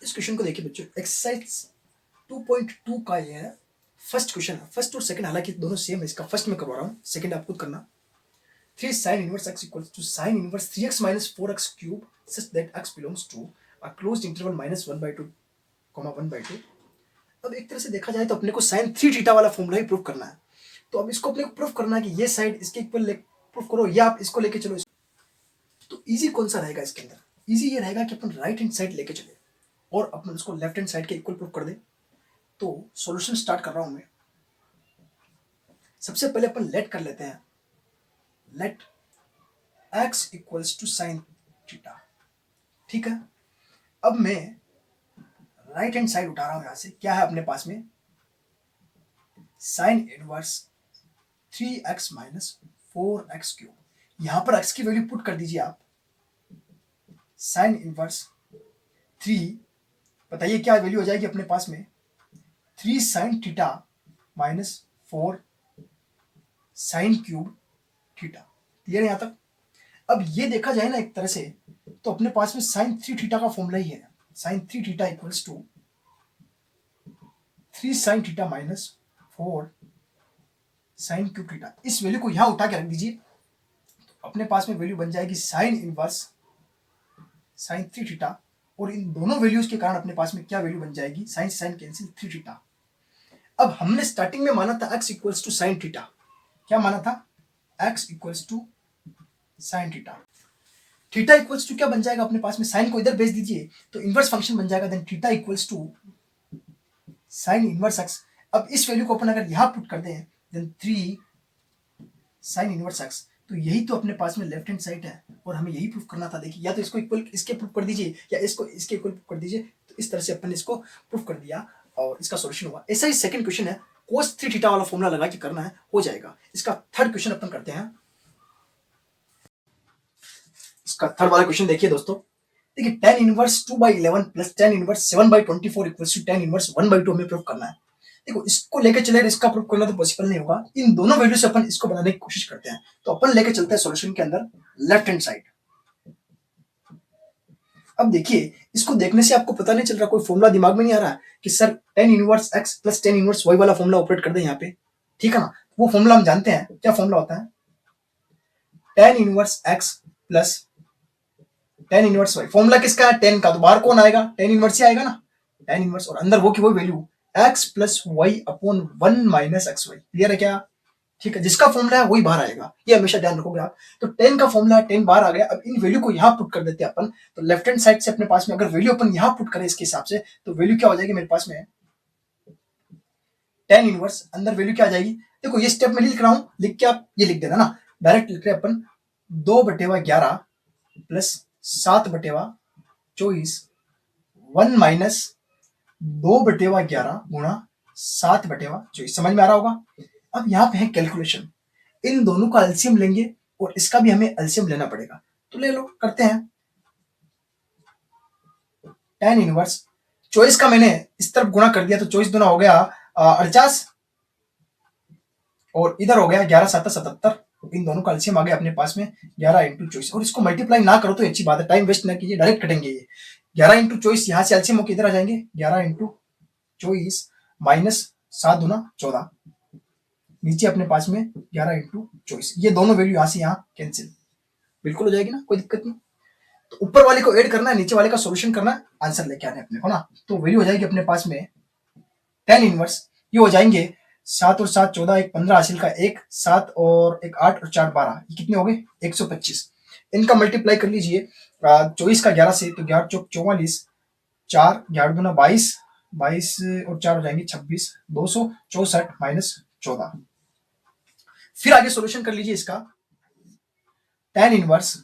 इस क्वेश्चन को देखिए बच्चों, एक्सरसाइज 2.2 का ये है फर्स्ट क्वेश्चन है। फर्स्ट और सेकंड हालांकि दोनों सेम है, इसका फर्स्ट में करवा रहा हूँ, सेकंड आप खुद करना। 3 sin inverse x equals to sin inverse 3x minus 4x cube such that x belongs to a closed interval minus 1/2, 1/2। अब एक तरह से देखा जाए तो अपने को sin 3 थीटा वाला फॉर्मूला ही प्रूव करना है। तो अब इसको अपने को प्रूव करना है कि ये साइड इसके इक्वल प्रूव करो, या आप इसको लेके चलो। तो इजी कौन सा रहेगा इसके अंदर? इजी ये रहेगा कि अपन राइट हैंड साइड लेके चले और अपन उसको लेफ्ट हैंड साइड के इक्वल प्रूव कर दे। तो सॉल्यूशन स्टार्ट कर रहा हूं मैं। सबसे पहले अपन लेट कर लेते हैं, let x equals to sine theta. ठीक है, अब मैं राइट हैंड साइड उठा रहा हूं। यहां से क्या है अपने पास में? Sine inverse 3x minus 4x cube. यहां पर x की वैल्यू पुट कर दीजिए आप। साइन इनवर्स 3, बताइए क्या वैल्यू हो जाएगी अपने पास में? 3 sine theta minus 4 sine cube theta. Clear है यहां तक? अब ये देखा जाए ना एक तरह से, तो अपने पास में साइन 3 थीटा का फॉर्मूला ही है। Sine 3 theta equals to 3 sine theta minus 4 sine cube theta. इस वैल्यू को यहां उठा के रख दीजिए, तो अपने पास में वैल्यू बन जाएगी साइन इनवर्स साइन 3 थीटा, और इन दोनों वैल्यूज के कारण अपने पास में क्या वैल्यू बन जाएगी? Sine sine cancel 3 theta. अब हमने स्टार्टिंग में माना था x equals to sine theta. क्या माना था? x equals to sine theta. Theta equals to क्या बन जाएगा अपने पास में? साइन को इधर भेज दीजिए तो इनवर्स फंक्शन बन जाएगा। Then theta equals to sine inverse x। अब इस वैल्यू को अपन अगर यहां पुट कर दें, देन 3 साइन इनवर्स x, तो यही तो अपने पास में लेफ्ट हैंड साइड है और हमें यही प्रूफ करना था। देखिए, या तो इसको इक्वल इसके प्रूफ कर दीजिए या इसको इसके इक्वल प्रूफ कर दीजिए। तो इस तरह से अपन इसको प्रूफ कर दिया और इसका सॉल्यूशन हुआ। ऐसा ही सेकंड क्वेश्चन है, cos 3 थीटा वाला फॉर्मूला लगा के करना है, हो जाएगा। इसका थर्ड क्वेश्चन अपन करते हैं। इसका थर्ड वाला क्वेश्चन देखिए दोस्तों, देखिए tan inverse 2/11 plus tan inverse 7/24 equals to tan inverse 1/2 हमें प्रूफ करना है। देखो, इसको लेके चले, इसका प्रूफ करना तो पॉसिबल नहीं होगा। इन दोनों वैल्यू से अपन इसको बनाने की कोशिश करते हैं। तो अपन लेके चलते हैं सॉल्यूशन के अंदर लेफ्ट हैंड साइड। अब देखिए, इसको देखने से आपको पता नहीं चल रहा, कोई फॉर्मूला दिमाग में नहीं आ रहा कि sir tan inverse x plus tan inverse y वाला फॉर्मूला ऑपरेट कर दे यहाँ पे। ठीक है ना? वो फॉर्मूला हम जानते हैं, क्या फॉर्मूला होता है? tan inverse x plus tan inverse y। Formula किसका है? tan का। तो बाहर कौन आएगा? tan इनवर्स ही आएगा ना। tan इनवर्स और अंदर वो की वो value x plus y upon 1 minus x y. Clear है क्या? ठीक है, जिसका फॉर्मूला है वही बाहर आएगा, ये हमेशा ध्यान रखोगे आप। तो 10 का फॉर्मूला है, 10 बाहर आ गया। अब इन वैल्यू को यहां पुट कर देते हैं अपन। तो लेफ्ट हैंड साइड से अपने पास में अगर वैल्यू अपन यहां पुट करें इसके हिसाब से, तो वैल्यू क्या हो जाएगी मेरे पास में? 10 इनवर्स, अंदर वैल्यू क्या आ जाएगी? देखो, ये स्टेप में लिख रहा हूं, लिख के आप ये लिख देना ना। डायरेक्ट लिख रहे अपन 2/11 प्लस 7/24 1 माइनस 2/11 गुणा 7/24। समझ में आ रहा होगा? अब यहाँ पे है कैलकुलेशन, इन दोनों का एलसीएम लेंगे और इसका भी हमें एलसीएम लेना पड़ेगा। तो ले लो, करते हैं। tan इनवर्स 24 का मैंने इस तरफ गुणा कर दिया, तो 24 दूना हो गया 48 और इधर हो गया 11 7 77। इन दोनों का एलसीएम आ गया अपने पास में 11 इंटू 24। और इसको मल्टीप्लाई ना करो तो अच्छी बात है, टाइम वेस्ट ना कीजिए, डायरेक्ट कटेंगे ये। 11 इंटू 24 यहाँ से एलसीएम होकर इधर आ जाएंगे, 11 इंटू 24 माइनस 7 दूना 14, नीचे अपने पास में 11 इंटू 24। ये दोनों वैल्यू यहाँ से यहाँ कैंसिल बिल्कुल हो जाएगी ना, कोई दिक्कत नहीं। तो ऊपर वाले को ऐड करना है, नीचे वाले का सॉल्यूशन करना है, आंसर लेके आने अपने को ना। तो वैल्यू हो जाएगी अपने पास में tan इनवर्स, ये हो जाएंगे 7 और 7 14, एक 15 हासिल का, एक 7 और एक 8 और 4 12, ये कितने हो गए? 125। इनका मल्टीप्लाई कर लीजिए 24 का 11 से, तो 11 चौक 44, 4 11 दूना 22, 22 और 4 हो जाएंगे 26, 264 माइनस 14। फिर आगे सॉल्यूशन कर लीजिए इसका। tan इनवर्स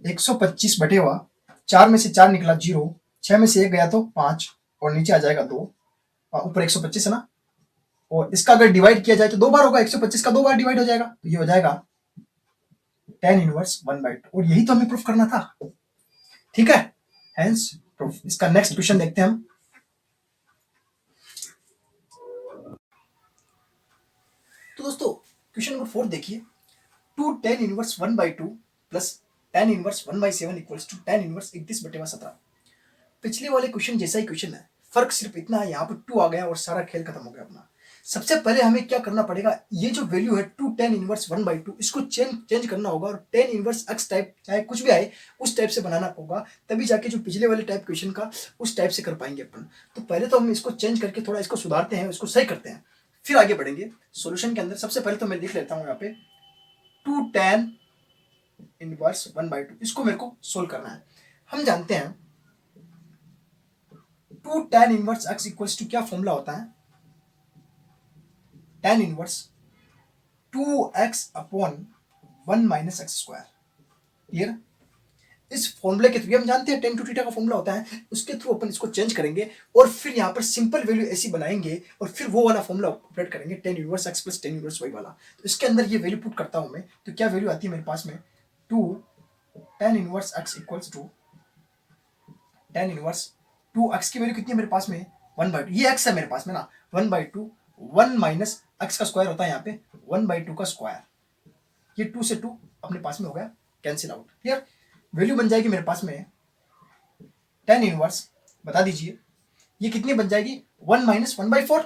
125/, 4 में से 4 निकला 0, 6 में से 1 गया तो 5 और नीचे आ जाएगा 2, ऊपर 125 है ना। और इसका अगर डिवाइड किया जाए तो 2 बार होगा, 125 का 2 बार डिवाइड हो जाएगा, तो ये हो जाएगा tan इनवर्स 1/2। और यही तो हमें प्रूफ करना था। ठीक है, हेंस प्रूफ। इसका नेक्स्ट क्वेश्चन देखते हैं हम। तो दोस्तों क्वेश्चन नंबर 4 देखिए, 2 tan inverse 1/2 plus tan inverse 1/7 equals to tan inverse 31/17। पिछले वाले क्वेश्चन जैसा ही क्वेश्चन है, फर्क सिर्फ इतना है, यहाँ पे 2 आ गया और सारा खेल खत्म हो गया अपना। सबसे पहले हमें क्या करना पड़ेगा, ये जो वैल्यू है 2 tan इनवर्स 1/2 इसको चेंज करना होगा और tan इनवर्स x टाइप चाहे कुछ भी आए उस टाइप से बनाना होगा, तभी जाके जो पिछले वाले टाइप क्वेश्चन का उस टाइप से कर पाएंगे अपन। तो पहले तो हम इसको चेंज करके थोड़ा इसको सुधारते हैं, इसको सही करते हैं, फिर आगे बढ़ेंगे सॉल्यूशन के अंदर। सबसे पहले तो मैं लिख लेता हूँ यहाँ पे 2 tan इनवर्स 1/2, इसको मेरे को सोल्व करना है। हम जानते हैं 2 tan inverse x equals to क्या फॉर्मूला होता है, tan inverse 2x upon 1 minus x square. Clear? इस फॉर्मूले के थ्रू हम जानते हैं tan टू थीटा का फॉर्मूला होता है, उसके थ्रू अपन इसको चेंज करेंगे और फिर यहाँ पर सिंपल वैल्यू ऐसी बनाएंगे और फिर वो वाला फॉर्मूला ऑपरेट करेंगे tan inverse x plus tan inverse y वाला। तो इसके अंदर ये वैल्यू पुट करता हूं मैं, तो क्या वैल्यू आती है मेरे पास में, 2 tan inverse x equals to tan inverse 2x की वैल्यू कितनी है मेरे पास में 1/2, ये x है मेरे पास में ना, 1/2 1 माइनस x का स्क्वायर होता है यहाँ पे 1/2 का स्क्वायर, ये 2 से 2 अपने पास में हो गया कैंसिल आउट। क्लियर? वैल्यू बन जाएगी मेरे पास में tan इनवर्स, बता दीजिए ये कितनी बन जाएगी 1 माइनस 1/4,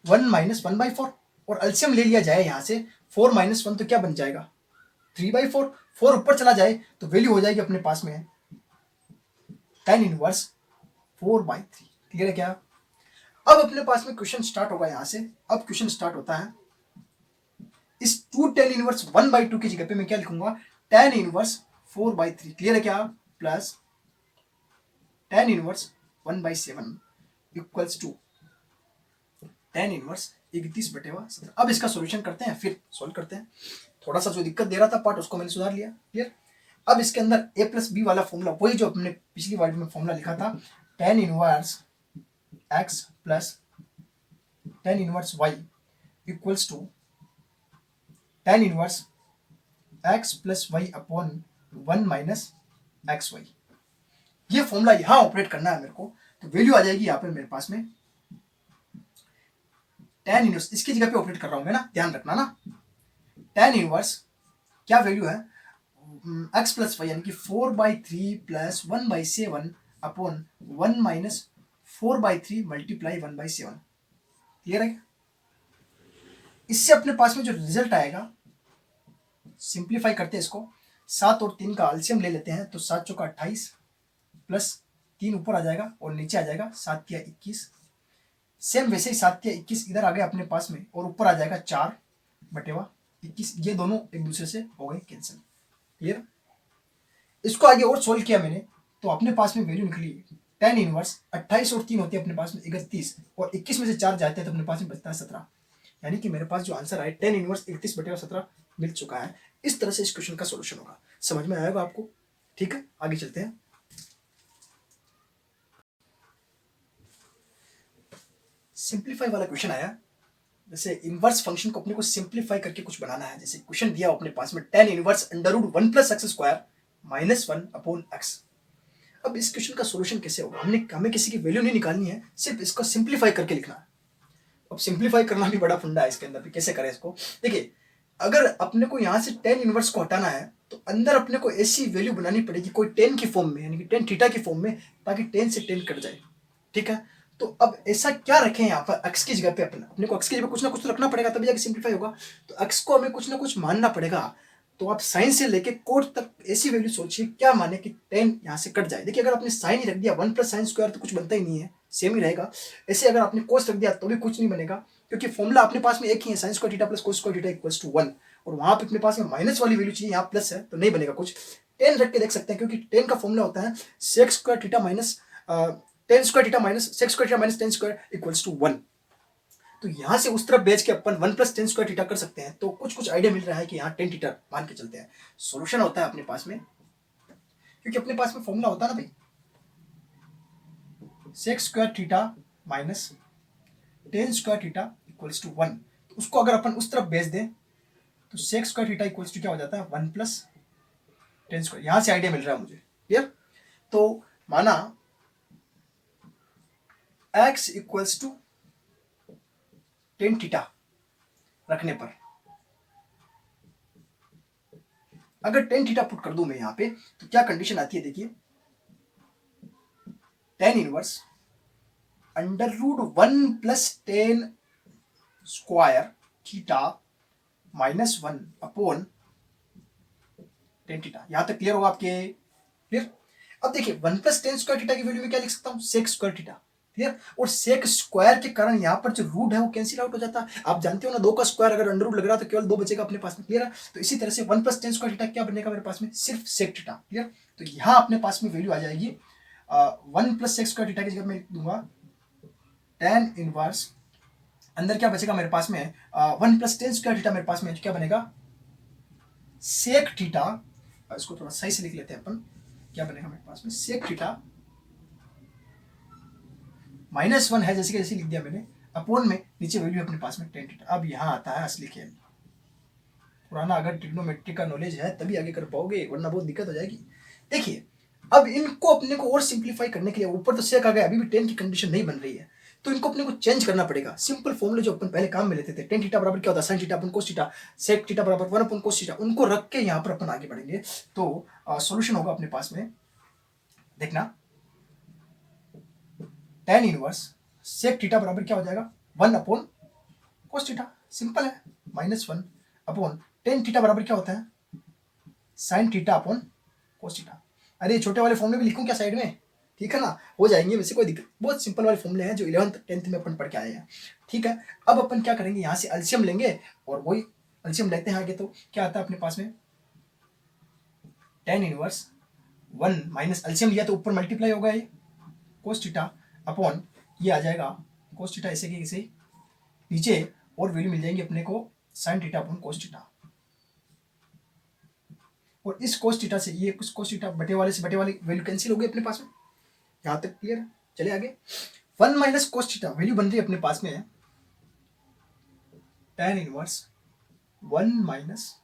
1 माइनस 1/4 और एलसीएम ले लिया जाए यहाँ से 4 माइनस 1 तो क्या बन जाएगा 3/4, 4 ऊपर चला जाए तो वैल्यू हो जाएगी अपने पास में tan इनवर्स 4/3। क्लियर है क्या? अब अपने पास में क्वेश्चन स्टार्ट होगा यहाँ से। अब क्वेश्चन स्टार्ट होता है, इस 2 tan इनवर्स 1/2 की जगह पे मैं क्या लिखूंगा tan इनवर्स 4/3। क्लियर है क्या? Plus tan inverse 1/7 equals to tan inverse 31/17। अब इसका सॉल्यूशन करते हैं, फिर सॉल्व करते हैं। थोड़ा सा जो दिक्कत दे रहा था पार्ट उसको मैंने सुधार लिया। क्लियर? अब इसके अंदर a प्लस बी वाला फॉर्मूला, वही जो हमने पिछली वाली में फॉर्मूला लिखा था, tan inverse x plus tan inverse y equals to tan inverse x plus y upon 1 minus x y. ये फॉर्मूला यहां ऑपरेट करना है मेरे को, तो वैल्यू आ जाएगी यहाँ पे मेरे पास में tan इनवर्स, इसकी जगह पे ऑपरेट कर रहा हूं मैं ना, ध्यान रखना ना। tan इनवर्स क्या वैल्यू है x प्लस वाई यानी कि 4/3 plus 1/7 upon 1 minus 4/3 multiply 1/7। Clear है? इससे अपने पास में जो रिजल्ट आएगा, सिंप्लीफाई करते हैं इसको, 7 और 3 का एलसीएम ले लेते हैं, तो 7 चौका 28 प्लस 3 ऊपर आ जाएगा और नीचे आ जाएगा 7 तिया 21। सेम वैसे ही 7 तिया 21 इधर आ गया अपने पास में और ऊपर आ जाएगा 4/21। ये दोनों एक दूसरे से हो गए कैंसिल। क्लियर? इसको आगे और सोल्व किया मैंने तो अपने पास में वैल्यू निकली tan इनवर्स 28 और 3 होती है अपने पास में 31 और 21 में से 4 जाते हैं तो अपने पास में बचता है 17। यानी कि मेरे पास जो आंसर आया tan इनवर्स 31/17 मिल चुका है। इस तरह से इस क्वेश्चन का सॉल्यूशन होगा। समझ में आएगा आपको? ठीक है, आगे चलते हैं। सिंप्लीफाई वाला क्वेश्चन आया, जैसे इनवर्स फंक्शन को अपने को सिंप्लीफाई करके कुछ बनाना है। जैसे क्वेश्चन दिया अपने पास में tan inverse √1 plus x square minus 1 upon x. अब इस क्वेश्चन का सॉल्यूशन कैसे होगा, हमें किसी की वैल्यू नहीं निकालनी है, सिर्फ इसको सिंप्लीफाई करके लिखना है। अब सिंप्लीफाई करना भी बड़ा फंडा है इसके अंदर भी, कैसे करें इसको। देखिए, अगर अपने को यहाँ से tan इनवर्स को हटाना है तो अंदर अपने को ऐसी वैल्यू बनानी पड़ेगी कोई tan की फॉर्म में, यानी कि tan थीटा की फॉर्म में, ताकि tan से tan कट जाए। ठीक है, तो अब ऐसा क्या रखें यहाँ पर x की जगह पे, अपने को x की जगह कुछ ना कुछ तो रखना पड़ेगा तभी जाके सिंप्लीफाई होगा। तो x को हमें कुछ ना कुछ मानना पड़ेगा। तो आप साइन से लेके कोट तक ऐसी वैल्यू सोचिए क्या माने कि tan यहाँ से कट जाए। देखिए, अगर आपने साइन ही रख दिया 1 प्लस साइन स्क्वायर तो कुछ बनता ही नहीं है, सेम ही रहेगा। ऐसे अगर आपने कोस रख दिया तो भी कुछ नहीं बनेगा, क्योंकि फॉर्मूला अपने पास में एक ही है, sine square theta plus cos square theta equals to 1, और वहां पे अपने पास में माइनस वाली वैल्यू चाहिए, यहाँ प्लस है तो नहीं बनेगा कुछ। tan रख के देख सकते हैं, क्योंकि tan का फॉर्मूला होता है sec square theta minus tan square theta minus sec square theta minus tan square equals to 1। तो यहाँ से उस तरफ भेज के अपन 1 प्लस tan स्क्वायर थीटा कर सकते हैं। तो कुछ कुछ आइडिया मिल रहा है कि यहाँ tan थीटा मान के चलते हैं। सॉल्यूशन होता है अपने पास में, क्योंकि अपने पास में फॉर्मूला होता है ना भाई, sec square theta minus tan square theta equals to 1। तो उसको अगर अपन उस तरफ भेज दें तो sec square theta equals to क्या हो जाता है 1 प्लस tan स्क्वायर। यहाँ से आइडिया मिल रहा है मुझे। क्लियर? तो माना x equals to tan theta रखने पर अगर टेन थीटा पुट कर दूं मैं यहाँ पे तो क्या कंडीशन आती है देखिए, tan inverse under root 1+10 square theta -1 upon tan theta. यहां तक क्लियर होगा आपके? क्लियर। अब देखिए 1+10 स्क्वायर थीटा की वैल्यू में क्या लिख सकता हूं, सेक स्क्वायर थीटा। क्लियर। और सेक स्क्वायर के कारण यहाँ पर जो रूट है वो कैंसिल आउट हो जाता है। आप जानते हो ना, 2 का स्क्वायर अगर अंडर रूट लग रहा है तो केवल 2 बचेगा अपने पास में। क्लियर है। तो इसी तरह से 1+10 स्क्वायर थीटा क्या बनेगा मेरे पास में, सिर्फ सेक थीटा। क्लियर। तो यहाँ अपने पास में वैल्यू आ जाएगी 1+सेक स्क्वायर थीटा की जगह मैं लिख दूंगा टेन इनवर्स, अंदर क्या बचेगा मेरे पास में 1+10 स्क्वायर थीटा मेरे पास में क्या बनेगा, सेक थीटा। इसको थोड़ा सही से लिख लेते हैं अपन, क्या बनेगा मेरे पास में, सेक थीटा -1 है जैसे कि जैसे लिख दिया मैंने, अपॉन में नीचे वैल्यू अपने पास में टेन थीटा। अब यहाँ आता है असली खेल। पुराना अगर ट्रिग्नोमेट्री का नॉलेज है तभी आगे कर पाओगे, वरना बहुत दिक्कत हो जाएगी। देखिए अब इनको अपने को और सिंप्लीफाई करने के लिए, ऊपर तो सेक आ गया, अभी भी टेन की कंडीशन नहीं बन रही है, तो इनको अपने को चेंज करना पड़ेगा। सिंपल फॉर्मूले जो अपन पहले काम में लेते थे, टेन थीटा बराबर क्या होता है, साइन थीटा अपन कोस थीटा, सेक थीटा बराबर 1 अपन कोस थीटा, उनको रख के यहाँ पर अपन आगे बढ़ेंगे। तो सॉल्यूशन होगा अपने पास में, देखना टेन इनवर्स सेक थीटा बराबर क्या हो जाएगा, 1 अपॉन कोस थीटा। सिंपल है, -1 अपॉन टेन थीटा बराबर क्या होता है, sign theta upon cos theta. अरे छोटे वाले फॉर्मूले भी लिखूं क्या साइड में, ठीक है ना, हो जाएंगे वैसे, कोई दिक्कत। बहुत सिंपल वाले फॉर्मूले हैं जो 11th 10th में अपन पढ़ के आए हैं। ठीक है। अब अपन क्या करेंगे, यहाँ से एलसीएम लेंगे, और वही एलसीएम लेते हैं आगे, तो क्या आता है अपने पास में, टेन इनवर्स 1 माइनस एलसीएम लिया तो ऊपर मल्टीप्लाई होगा ये कोस थीटा अपॉन ये आ जाएगा कोस थीटा, ऐसे कि ऐसे नीचे और वैल्यू मिल जाएंगी अपने को sign theta upon cos theta. और इस कोस थीटा से ये कुछ कोस थीटा बटे वाले से बटे वाली वैल्यू कैंसिल हो गई अपने पास में। यहाँ तक क्लियर है। चलिए आगे, 1 माइनस कोस थीटा वैल्यू बन रही है अपने पास में tan inverse 1 minus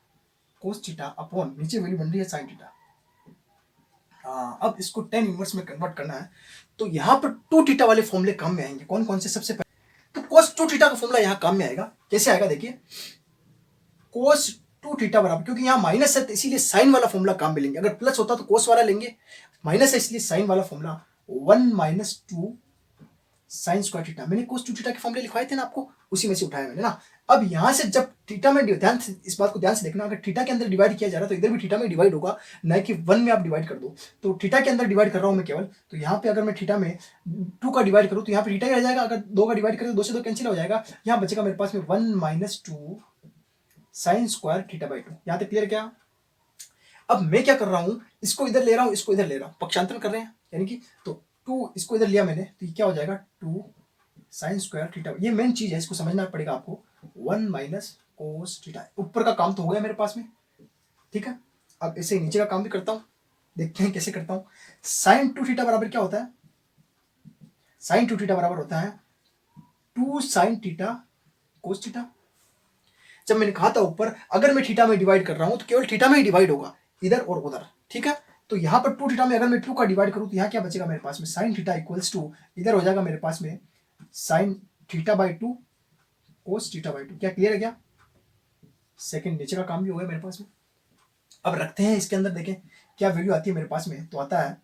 cos theta upon नीचे वैल्यू बन रही है साइन थीटा। अब इसको टेन इनवर्स में कन्वर्ट करना है, तो यहाँ पर 2 थीटा वाले फॉर्मूले काम में आएंगे। कौन कौन से, सबसे पहले तो कोस 2 थीटा का फॉर्मूला यहाँ काम में आएगा। कैसे आएगा देखिए, कोस 2 थीटा बराबर, क्योंकि यहाँ माइनस है तो इसीलिए साइन वाला फॉर्मूला काम में लेंगे, अगर प्लस होता तो कोस वाला लेंगे, माइनस है इसलिए साइन वाला formula 1 minus 2 sine square theta. मैंने कोस 2 थीटा के फॉर्मूले लिखवाए थे ना आपको, उसी में से उठाया मैंने ना। अब यहां से जब थीटा में, ध्यान से इस बात को ध्यान से देखना, अगर थीटा के अंदर डिवाइड किया जा रहा है तो इधर भी थीटा में डिवाइड होगा, न कि 1 में आप डिवाइड कर दो। तो थीटा के अंदर डिवाइड कर रहा हूं मैं केवल, तो यहाँ पे अगर मैं थीटा में 2 का डिवाइड करूँ तो यहाँ पे थीटा ही रह जाएगा, अगर 2 का डिवाइड करें तो 2 से 2 कैंसिल हो जाएगा, यहाँ बचेगा मेरे पास में 1 minus 2 sine square theta by 2। यहाँ तक क्लियर क्या? अब मैं क्या कर रहा हूं, इसको इधर ले रहा हूं, इसको इधर ले रहा हूं, पक्षांतरण कर रहे हैं, यानी कि तो 2 इसको इधर लिया मैंने, तो ये क्या हो जाएगा 2 साइन स्क्वायर थीटा। ये मेन चीज है, इसको समझना पड़ेगा आपको। 1 माइनस कोस थीटा, ऊपर का काम तो हो गया मेरे पास में, ठीक है। अब इसे नीचे का काम भी करता हूं, देखते हैं कैसे करता हूं। साइन 2 थीटा बराबर क्या होता है, साइन 2 थीटा बराबर होता है 2 साइन थीटा कोस थीटा। जब मैंने कहा था ऊपर, अगर मैं थीटा में डिवाइड कर रहा हूं तो केवल थीटा में ही डिवाइड होगा, इधर और उधर, ठीक है। तो यहां पर 2 थीटा में अगर मैं 2 का डिवाइड करूं तो यहां क्या बचेगा मेरे पास में, साइन थीटा इक्वल्स टू, इधर हो जाएगा मेरे पास में sine theta by 2 cos theta by 2। क्या क्लियर है क्या? सेकंड नीचे का काम भी हो गया मेरे पास में। अब रखते हैं इसके अंदर, देखें क्या वैल्यू आती है मेरे पास में, तो आता है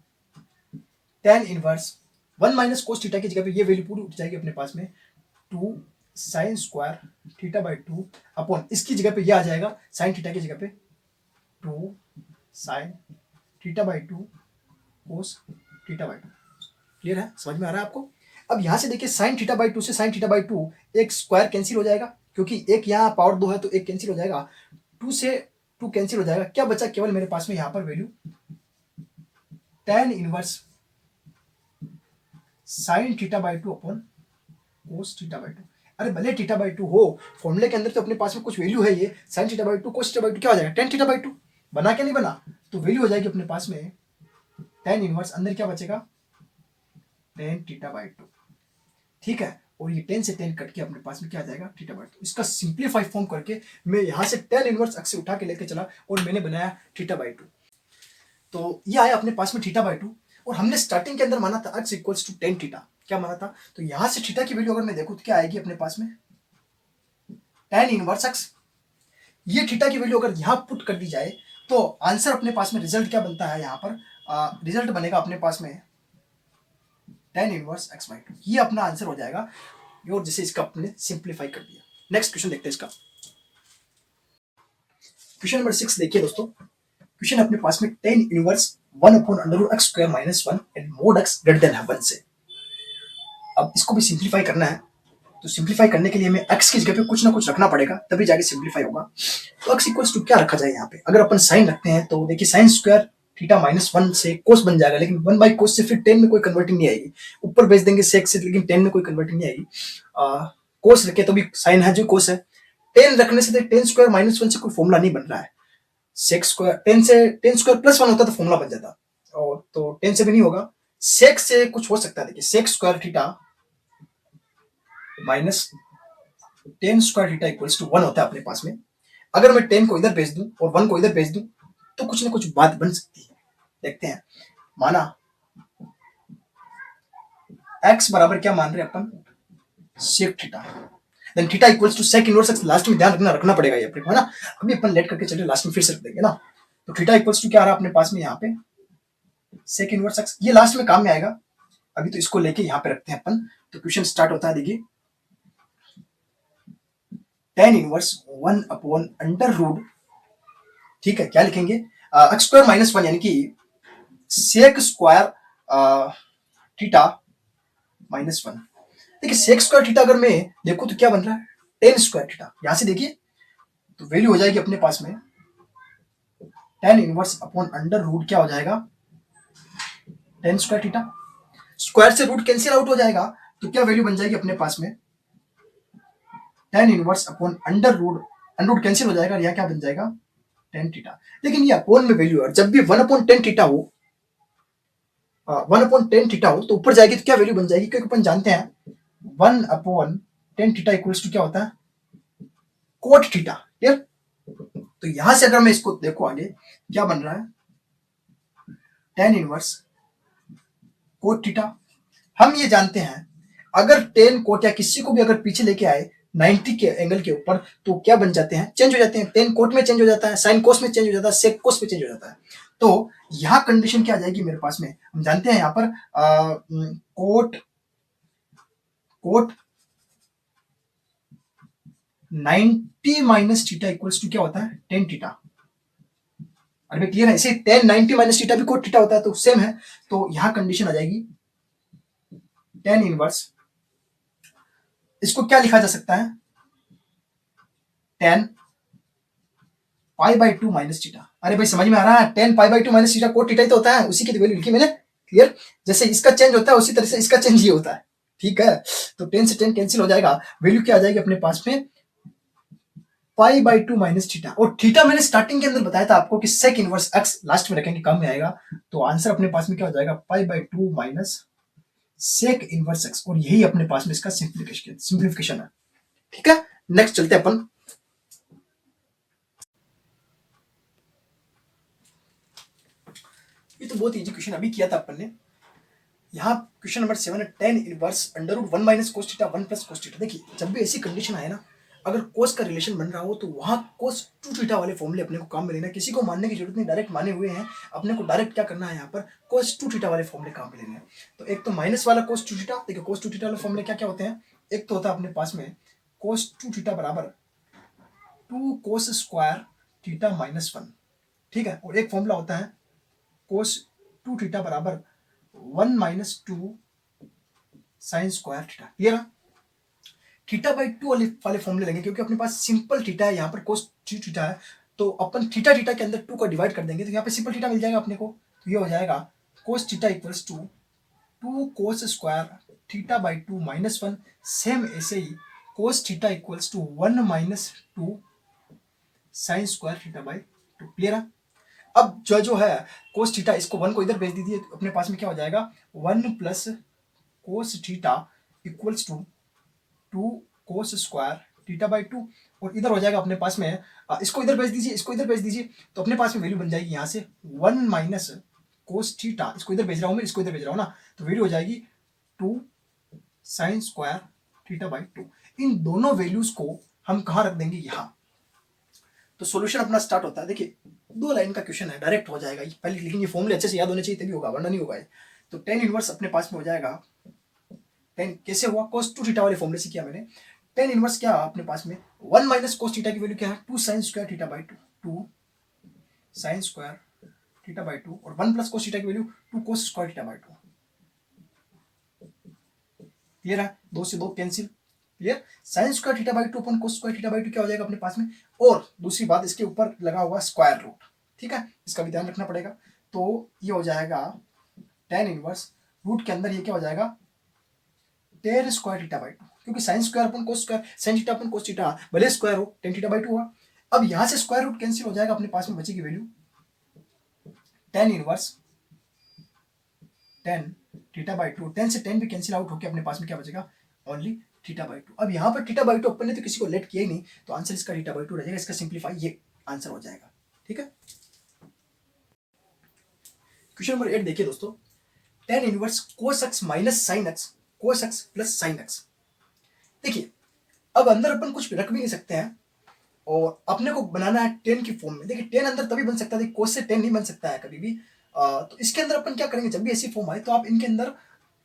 ten inverse 1 minus cos theta की जगह पे ये वैल्यू पूरी उठ जाएगी अपने पास में 2 sine square theta by 2 upon इसकी जगह पे ये आ जाएगा साइन थीटा की जगह पे 2 sine theta by 2 cos theta by 2। Clear है, समझ में आ रहा है आपको? अब यहां से देखिए साइन थीटा बाई 2 से साइन थीटा बाई 2 एक स्क्वायर कैंसिल हो जाएगा, क्योंकि एक यहाँ पावर 2 है तो एक कैंसिल हो जाएगा, 2 से 2 कैंसिल हो जाएगा। क्या बचा केवल मेरे पास में यहां पर value tan inverse sine theta by 2 upon cos theta by 2। अरे भले थीटा बाई 2 हो, फॉर्मूले के अंदर तो अपने पास में कुछ वैल्यू है, ये sine theta by 2 cos theta by 2 क्या हो जाएगा टेन थीटा बाई 2। बना क्या नहीं बना, तो वैल्यू हो जाएगी अपने पास में टेन इनवर्स, अंदर क्या बचेगा टेन थीटा बाई 2, ठीक है। और ये 10 से 10 कट के अपने पास में क्या आ जाएगा थीटा बाई 2। इसका सिंप्लीफाई फॉर्म करके मैं यहां से टेन इनवर्स अक्स से उठा के लेके चला और मैंने बनाया थीटा बाई 2। तो ये आया अपने पास में थीटा बाई 2, और हमने स्टार्टिंग के अंदर माना था x equals to tan theta. क्या माना था, तो यहां से थीटा की वैल्यू अगर मैं देखूं तो क्या आएगी अपने पास में टेन इनवर्स x। ये थीटा की वैल्यू अगर यहां पुट कर दी जाए तो आंसर अपने पास में रिजल्ट क्या बनता है यहाँ पर, रिजल्ट बनेगा अपने पास में tan इनवर्स x/2, ये अपना आंसर हो जाएगा। और जैसे इसका अपने सिंप्लीफाई कर दिया। नेक्स्ट क्वेश्चन देखते हैं इसका। क्वेश्चन नंबर 6 देखिए दोस्तों। क्वेश्चन अपने पास में tan inverse 1/√x² - 1 and mod x greater than 1 से। अब इसको भी सिंप्लीफाई करना है, तो सिंप्लीफाई करने के लिए हमें x की जगह पे कुछ ना कुछ रखना पड़ेगा, तभी जाके सिंप्लीफाई होगा। तो x इक्वल्स टू क्या रखा जाए यहाँ पे, अगर अपन साइन रखते हैं तो देखिए साइन स्क्वायर थीटा -1 से कोस बन जाएगा, लेकिन 1/कोस से फिर टेन में कोई कन्वर्टिंग नहीं आएगी। ऊपर भेज देंगे सेक से, लेकिन टेन में कोई कन्वर्टिंग नहीं आएगी। कोस रखे तो भी साइन है जो कोस है, टेन रखने से टेन स्क्वायर -1 से कोई फॉर्मूला नहीं बन रहा है। सेक स्क्वायर टेन से टेन स्क्वायर +1 होता तो फॉर्मूला बन जाता, और तो टेन से भी नहीं होगा। सेक से कुछ हो सकता है, देखिए sec square theta minus tan square theta equals to 1 होता है अपने पास में। अगर मैं 10 को इधर भेज दूं और 1 को इधर भेज दूं तो कुछ ना कुछ बात बन सकती है। देखते हैं, माना x बराबर क्या मान रहे हैं अपन, sec theta, then theta equals to sec inverse x। Last में ध्यान रखना पड़ेगा ये अपने को, है ना। अभी अपन लेट करके चलिए लास्ट में फिर से रख देंगे ना। तो थीटा इक्वल्स टू क्या आ रहा है अपने पास में यहाँ पे, सेक इनवर्स x। ये लास्ट में काम में आएगा, अभी तो इसको लेके यहाँ पे रखते हैं अपन। तो क्वेश्चन स्टार्ट होता है, देखिए tan इनवर्स 1/√, ठीक है, क्या लिखेंगे, x² - 1 यानी कि सेक स्क्वायर थीटा -1। देखिए सेक स्क्वायर थीटा अगर मैं देखूं तो क्या बन रहा है, टेन स्क्वायर थीटा। यहां से देखिए तो वैल्यू हो जाएगी अपने पास में tan इनवर्स अपॉन √, क्या हो जाएगा, टेन स्क्वायर थीटा। स्क्वायर से रूट कैंसिल आउट हो जाएगा, तो क्या वैल्यू बन जाएगी अपने पास में, tan इनवर्स अपॉन √, कैंसिल हो जाएगा, यह क्या बन जाएगा, tan थीटा। लेकिन ये अपॉन में वैल्यू है, जब भी 1/tan थीटा हो, 1/tan थीटा हो तो ऊपर जाएगी तो क्या वैल्यू बन जाएगी, क्योंकि अपन जानते हैं 1/tan थीटा इक्वल्स टू क्या होता है, कोट थीटा। क्लियर। तो यहां से अगर मैं इसको देखो आगे क्या बन रहा है, tan इनवर्स कोट थीटा। हम ये जानते हैं अगर टेन कोट या किसी को भी अगर पीछे लेके आए 90 के एंगल के ऊपर, तो क्या बन जाते हैं, चेंज हो जाते हैं। टेन कोट में चेंज हो जाता है, साइन कोस में चेंज हो जाता है, सेक कोस में चेंज हो जाता है। तो यहाँ कंडीशन क्या आ जाएगी मेरे पास में, हम जानते हैं यहाँ पर कोट 90 - थीटा इक्वल्स टू क्या होता है, टेन थीटा। अरे क्लियर है, इसे टेन 90 - थीटा भी कोट थीटा होता है, तो सेम है। तो यहाँ कंडीशन आ जाएगी tan इनवर्स, इसको क्या लिखा जा सकता है, tan π/2 - थीटा। अरे भाई समझ में आ रहा है, tan π/2 - थीटा कोट थीटा ही तो होता है, उसी की वैल्यू लिखी मैंने। क्लियर। जैसे इसका चेंज होता है उसी तरह से इसका चेंज ये होता है, ठीक है। तो 10 से 10 कैंसिल हो जाएगा, वैल्यू क्या आ जाएगी अपने पास में, π/2 - थीटा। और थीटा मैंने स्टार्टिंग के अंदर बताया था आपको कि सेक इनवर्स x लास्ट में रखेंगे, काम में आएगा। तो आंसर अपने पास में क्या हो जाएगा, π/2 - सेक इनवर्स x। और यही अपने पास में इसका सिंप्लीफिकेशन है, ठीक है। नेक्स्ट चलते हैं अपन, ये तो बहुत इजी क्वेश्चन अभी किया था अपन ने। यहाँ क्वेश्चन नंबर 7 है, tan inverse √1 - cos theta 1 + cos theta. देखिए जब भी ऐसी कंडीशन आए ना, अगर कोस का रिलेशन बन रहा हो तो वहां cos 2 थीटा वाले फॉर्मूले अपने को काम में लेना, किसी को मानने की जरूरत नहीं, डायरेक्ट माने हुए हैं। अपने को डायरेक्ट क्या करना है, यहाँ पर cos 2 थीटा वाले फॉर्मूले काम में लेने हैं। तो एक तो माइनस वाला cos 2 थीटा, देखिए cos 2 थीटा वाले फॉर्मूले क्या क्या होते हैं, एक तो होता है अपने पास में cos 2 थीटा बराबर 2 cos स्क्वायर थीटा -1, ठीक है। और एक फॉर्मूला होता है cos 2 थीटा बराबर 1 - 2 साइन स्क्वायर थीटा। क्लियर है। θ/2 वाले फॉर्मूले लेंगे, क्योंकि अपने पास सिंपल थीटा है, यहाँ पर cos 3 थीटा है, तो अपन थीटा थीटा के अंदर 2 का डिवाइड कर देंगे, तो यहाँ पे सिंपल थीटा मिल जाएगा अपने को। तो ये हो जाएगा cos theta equals to 2 cos square θ/2 -1। Same ऐसे ही cos theta equals to 1 - 2 sine square θ/2। Clear है। अब जो है cos थीटा, इसको 1 को इधर भेज दीजिए, तो अपने पास में क्या हो जाएगा, 1 + cos theta equals to 2 cos square θ/2। और इधर हो जाएगा अपने पास में, इसको इधर भेज दीजिए, इसको इधर भेज दीजिए, तो अपने पास में वैल्यू बन जाएगी यहाँ से 1 - cos थीटा, इसको इधर भेज रहा हूँ मैं, इसको इधर भेज रहा हूँ ना, तो वैल्यू हो जाएगी 2 साइन स्क्वायर θ/2। इन दोनों वैल्यूज को हम कहाँ रख देंगे, यहाँ। तो सॉल्यूशन अपना स्टार्ट होता है। देखिए 2 लाइन का क्वेश्चन है, डायरेक्ट हो जाएगा ये पहले, लेकिन ये फॉर्मूले अच्छे से याद होने चाहिए तभी होगा, वरना नहीं होगा ये। तो टेन इनवर्स अपने पास में हो जाएगा, टेन कैसे हुआ, cos 2 थीटा वाले फॉर्मूले से किया मैंने। टेन इनवर्स क्या अपने पास में 1 माइनस cos थीटा की वैल्यू क्या है 2 sin square theta by 2, 2 sin square theta by 2, और 1 प्लस cos थीटा की value 2 cos square theta by 2। Clear है, 2 से 2 cancel, clear. sin square theta by 2 upon cos square theta by 2 क्या हो जाएगा अपने पास में, और दूसरी बात इसके ऊपर लगा हुआ स्क्वायर रूट, ठीक है, इसका भी ध्यान रखना पड़ेगा। तो ये हो जाएगा टेन इनवर्स रूट के अंदर ये क्या हो जाएगा टेन स्क्वायर थीटा बाई 2, क्योंकि साइन स्क्वायर अपन कोस स्क्वायर, साइन थीटा अपन कोस थीटा भले स्क्वायर हो, टेन थीटा बाई 2 हुआ। अब यहां से स्क्वायर रूट कैंसिल हो जाएगा, अपने पास में बचेगी value tan inverse tan theta by 2, 10 से 10 भी कैंसिल आउट होकर अपने पास में क्या बचेगा ओनली थीटा बाई 2। अब यहाँ पर थीटा बाई 2 अपन ने तो किसी को लेट किया ही नहीं, तो आंसर इसका थीटा बाई 2 रहेगा, इसका सिंप्लीफाई ये आंसर हो जाएगा, ठीक है। क्वेश्चन नंबर 8 देखिए दोस्तों, tan inverse cos x minus sine x, cos x plus sine x. देखिए अब अंदर अपन कुछ रख भी नहीं सकते हैं, और अपने को बनाना है टेन की फॉर्म में। देखिए टेन अंदर तभी बन सकता है, कोस से टेन नहीं बन सकता है कभी भी। तो इसके अंदर अपन क्या करेंगे, जब भी ऐसी फॉर्म आए तो आप इनके अंदर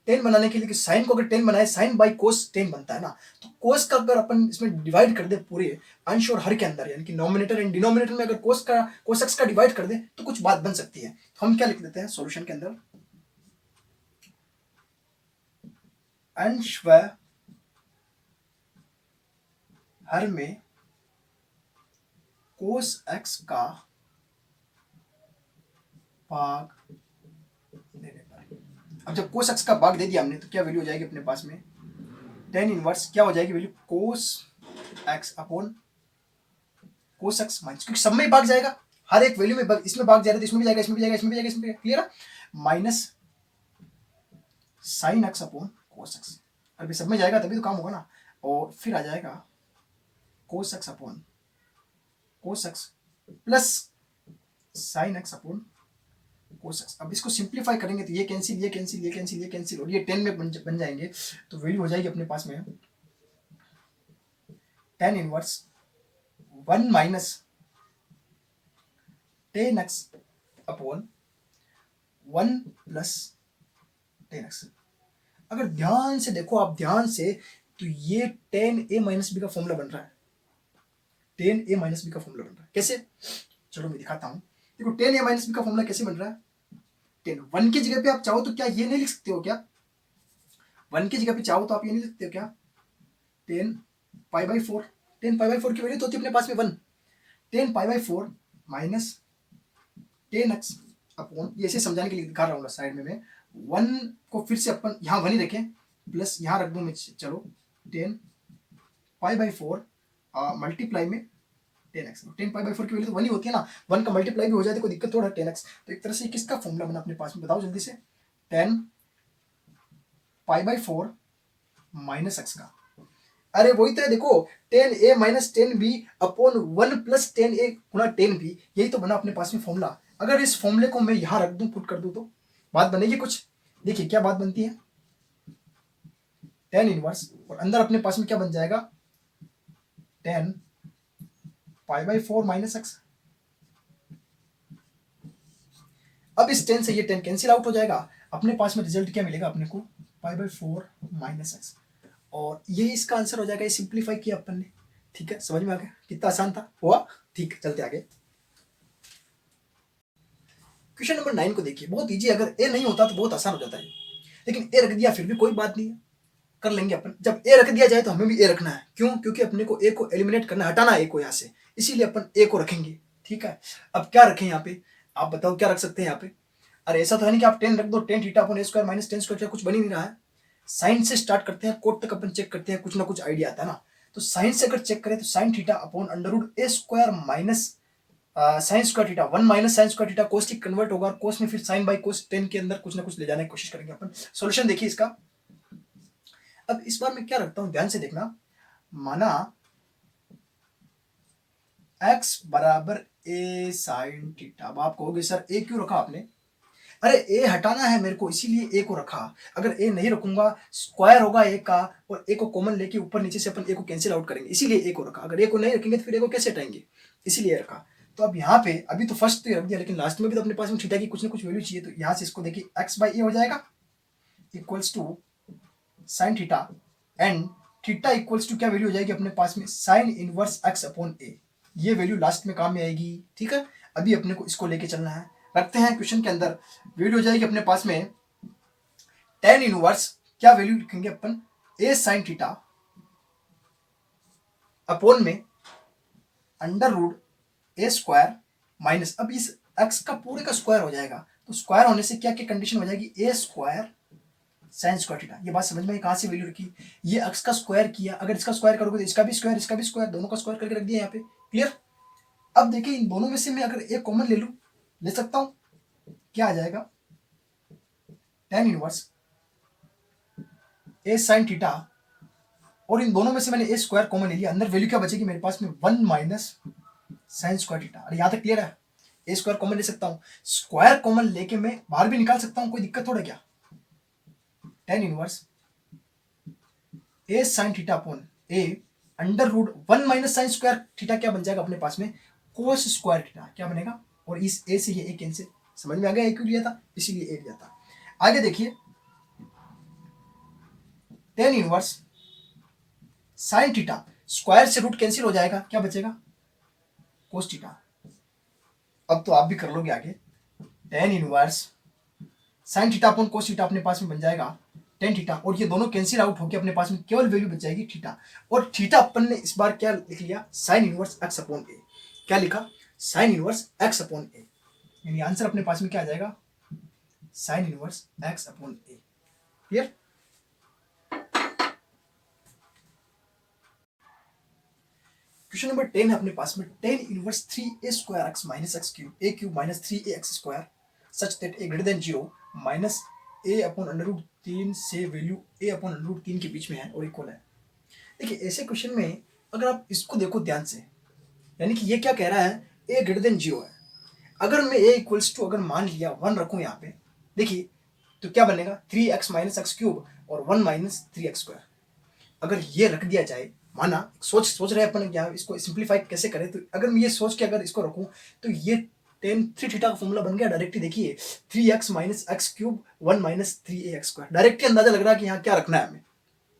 टेन बनाने के लिए, साइन को अगर टेन बनाए, साइन बाई कोस टेन बनता है ना, तो कोस का अगर अपन इसमें डिवाइड कर दे पूरे अंश और हर के अंदर, यानी कि नॉमिनेटर एंड डिनोमिनेटर में अगर कोस एक्स का डिवाइड कर दे तो कुछ बात बन सकती है। तो हम क्या लिख देते हैं सॉल्यूशन के अंदर, अंश व हर में कोस एक्स का भाग देने पर। अब जब कोस एक्स का भाग दे दिया हमने तो क्या वैल्यू हो जाएगी अपने पास में, टेन इनवर्स क्या हो जाएगी value cos x upon cos x minus, क्योंकि सब में भाग जाएगा, हर एक वैल्यू में इसमें भाग जाएगा तो इसमें भी जाएगा, इसमें भी जाएगा, इसमें भी जाएगा, इसमें भी जाएगा, क्लियर है, minus sine x upon cos x. अभी सब में जाएगा तभी तो काम होगा ना, और फिर आ जाएगा cos x upon cos x plus sine x upon cos x. अब इसको सिंप्लीफाई करेंगे तो ये कैंसिल, ये कैंसिल, ये कैंसिल, ये कैंसिल, और ये 10 में बन जाएंगे, तो वैल्यू हो जाएगी अपने पास में tan inverse 1 minus ten x upon 1 plus ten x. अगर ध्यान से देखो आप, ध्यान से, तो ये टेन ए माइनस बी का फॉर्मूला बन रहा है, टेन ए माइनस बी का फॉर्मूला बन रहा है। कैसे, चलो मैं दिखाता हूं। देखो टेन ए माइनस बी का फॉर्मूला कैसे बन रहा है, टेन वन की जगह पे आप चाहो तो क्या ये नहीं लिख सकते हो क्या, वन की जगह पे चाहो तो आप ये नहीं लिख सकते हो क्या, ten pi by 4, ten pi by 4 की वैल्यू तो होती है अपने पास में 1, ten pi by 4 minus ten x upon, ये ऐसे समझाने के लिए दिखा रहा हूँ साइड में मैं, 1 को फिर से अपन यहाँ 1 ही रखें, प्लस यहाँ रख दूँ मैं, चलो टेन पाई बाई 4 मल्टीप्लाई में ten x, ten pi by 4 की वैल्यू तो 1 ही होती है ना, 1 का मल्टीप्लाई भी हो जाए तो कोई दिक्कत थोड़ा, टेन एक्स। तो एक तरह से किसका फॉर्मूला बना अपने पास में, बताओ जल्दी से, tan pi by 4 minus x का, अरे वही तो है, देखो tan A minus tan B upon 1 plus tan A गुणा टेन बी, यही तो बना अपने पास में फॉर्मूला। अगर इस फॉर्मूले को मैं यहां रख दूं, पुट कर दूं, तो बात बनेगी कुछ, देखिए क्या बात बनती है, टेन इनवर्स और अंदर अपने पास में क्या बन जाएगा, ten pi by 4 minus x. अब इस 10 से ये 10 कैंसिल आउट हो जाएगा, अपने पास में रिजल्ट क्या मिलेगा अपने को, पाई बाई 4 माइनस एक्स, और ये इसका आंसर हो जाएगा। ये सिंप्लीफाई किया अपन ने, ठीक है, समझ में आ गया कितना आसान था, हुआ, ठीक, चलते आगे। क्वेश्चन नंबर 9 को देखिए, बहुत इजी, अगर ए नहीं होता तो बहुत आसान हो जाता है, लेकिन ए रख दिया फिर भी कोई बात नहीं है, कर लेंगे अपन। जब ए रख दिया जाए तो हमें भी ए रखना है, क्यों, क्योंकि अपने को ए को एलिमिनेट करना, हटाना है ए को यहाँ से, इसीलिए अपन ए को रखेंगे, ठीक है। अब क्या रखें यहाँ पे, आप बताओ क्या रख सकते हैं यहाँ पे, अरे ऐसा तो है नहीं कि आप 10 रख दो, टेन थीटा अपॉन ए स्क्वायर माइनस टेन स्क्वायर, कुछ बन ही नहीं रहा है। साइन से स्टार्ट करते हैं, कोट तक अपन चेक करते हैं, कुछ ना कुछ आइडिया आता है ना। तो साइन से अगर चेक करें तो sine theta upon under root A square minus sine square theta, 1 minus sine square theta, cos की कन्वर्ट होगा, और कोस में फिर साइन बाई कोस 10 के अंदर कुछ ना कुछ ले जाने की कोशिश करेंगे अपन। सॉल्यूशन देखिए इसका, अब इस बार मैं क्या रखता हूं, ध्यान से देखना, माना x बराबर ए साइन थीटा। अब आप कहोगे सर ए क्यों रखा आपने, अरे ए हटाना है मेरे को, इसीलिए ए को रखा। अगर ए नहीं रखूंगा स्क्वायर होगा ए का, और ए को कॉमन लेके ऊपर नीचे से अपन ए को कैंसिल आउट करेंगे, इसीलिए ए को रखा। अगर ए को नहीं रखेंगे तो फिर ए को कैसे हटाएंगे, इसीलिए रखा। तो अब यहाँ पे अभी तो फर्स्ट तो रख दिया, लेकिन लास्ट में भी तो अपने पास में थीटा की कुछ ना कुछ वैल्यू चाहिए, तो यहाँ से इसको देखिए एक्स बाई ए हो जाएगा equals to sine theta, and theta equals to क्या वैल्यू हो जाएगी अपने पास में साइन इनवर्स एक्स अपॉन ए। ये वैल्यू लास्ट में काम में आएगी, ठीक है। अभी अपने को इसको लेके चलना है, रखते हैं क्वेश्चन के अंदर। वैल्यू हो जाएगी अपने पास में टेन इनवर्स, क्या वैल्यू लिखेंगे अपन, ए साइन थीटा अपॉन में under root A square minus, अब इस एक्स का पूरे का स्क्वायर हो जाएगा, तो स्क्वायर होने से क्या क्या कंडीशन हो जाएगी, ए स्क्वायर साइन स्क्वायर थीटा। ये बात समझ में कहां से वैल्यू रखी, ये एक्स का स्क्वायर किया, अगर इसका स्क्वायर करोगे तो इसका भी स्क्वायर, इसका भी स्क्वायर, दोनों का स्क्वायर करके रख दिया यहाँ पे, क्लियर। अब देखिए इन दोनों में से मैं अगर एक कॉमन ले लूं, ले सकता हूं, क्या आ जाएगा, ten inverse A sine theta, और इन दोनों में से मैंने ए स्क्वायर कॉमन ले लिया, अंदर वैल्यू क्या बचेगी मेरे पास में, one minus sine square theta. अरे यहाँ तक क्लियर है, ए स्क्वायर कॉमन ले सकता हूँ, स्क्वायर कॉमन लेके मैं बाहर भी निकाल सकता हूँ, कोई दिक्कत थोड़ा क्या। Tan inverse A sine theta upon A under root one minus sine square theta, क्या बन जाएगा अपने पास में, कोस स्क्वायर थीटा, क्या बनेगा, और इस ए से ये ए कैंसिल, समझ में आ गया, ए क्यों लिया था, इसीलिए ए लिया था। आगे देखिए tan inverse sine theta, square से रूट कैंसिल हो जाएगा, क्या बचेगा, कोस थीटा। अब तो आप भी कर लोगे आगे, tan inverse sine theta upon cos theta अपने पास में बन जाएगा टेन थीटा, और ये दोनों कैंसिल आउट होकर अपने पास में केवल वैल्यू बच जाएगी थीटा, और थीटा अपन ने इस बार क्या लिख लिया, sine inverse x upon a. क्या लिखा, sine inverse x upon a, यानी आंसर अपने पास में क्या आ जाएगा, sine inverse x upon a. Clear. Question number 10 है अपने पास में, tan inverse 3a square x minus x cube a cube minus 3a x square such that a greater than 0 minus a upon under root 3 से value a upon under root 3 के बीच में है और equal है। देखिए ऐसे क्वेश्चन में अगर आप इसको देखो ध्यान से, यानी कि ये क्या कह रहा है, ए ग्रेटर देन 0 है, अगर मैं ए इक्वल्स टू अगर मान लिया 1 रखूं यहाँ पे, देखिए तो क्या बनेगा, 3x माइनस एक्स क्यूब और 1 माइनस 3x स्क्वायर। अगर ये रख दिया जाए, माना सोच रहे अपन क्या इसको सिंप्लीफाई कैसे करें, तो अगर मैं ये सोच के अगर इसको रखूं तो ये टेन थ्री थीटा का फॉर्मूला बन गया डायरेक्टली। देखिए 3x minus x cube 1 minus 3a x square, directly अंदाजा लग रहा है कि यहाँ क्या रखना है, हमें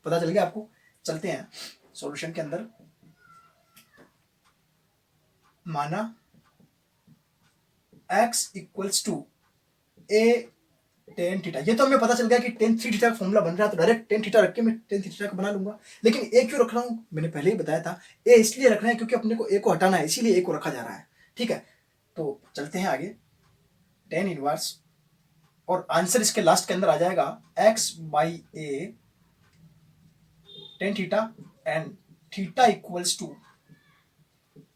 पता चल गया आपको। चलते हैं सॉल्यूशन के अंदर, माना x equals to a tan theta, ये तो हमें पता चल गया कि टेन थ्री थीटा का फॉर्मूला बन रहा है, तो डायरेक्ट टेन थीटा रख के मैं टेन थीटा का बना लूंगा। लेकिन ए क्यों रख रहा हूं, मैंने पहले ही बताया था, ए इसलिए रखना है क्योंकि अपने को ए को हटाना है, इसीलिए ए को रखा जा रहा है, ठीक है। तो चलते हैं आगे, टेन इनवर्स और आंसर इसके लास्ट के अंदर आ जाएगा x by A tan theta and theta equals to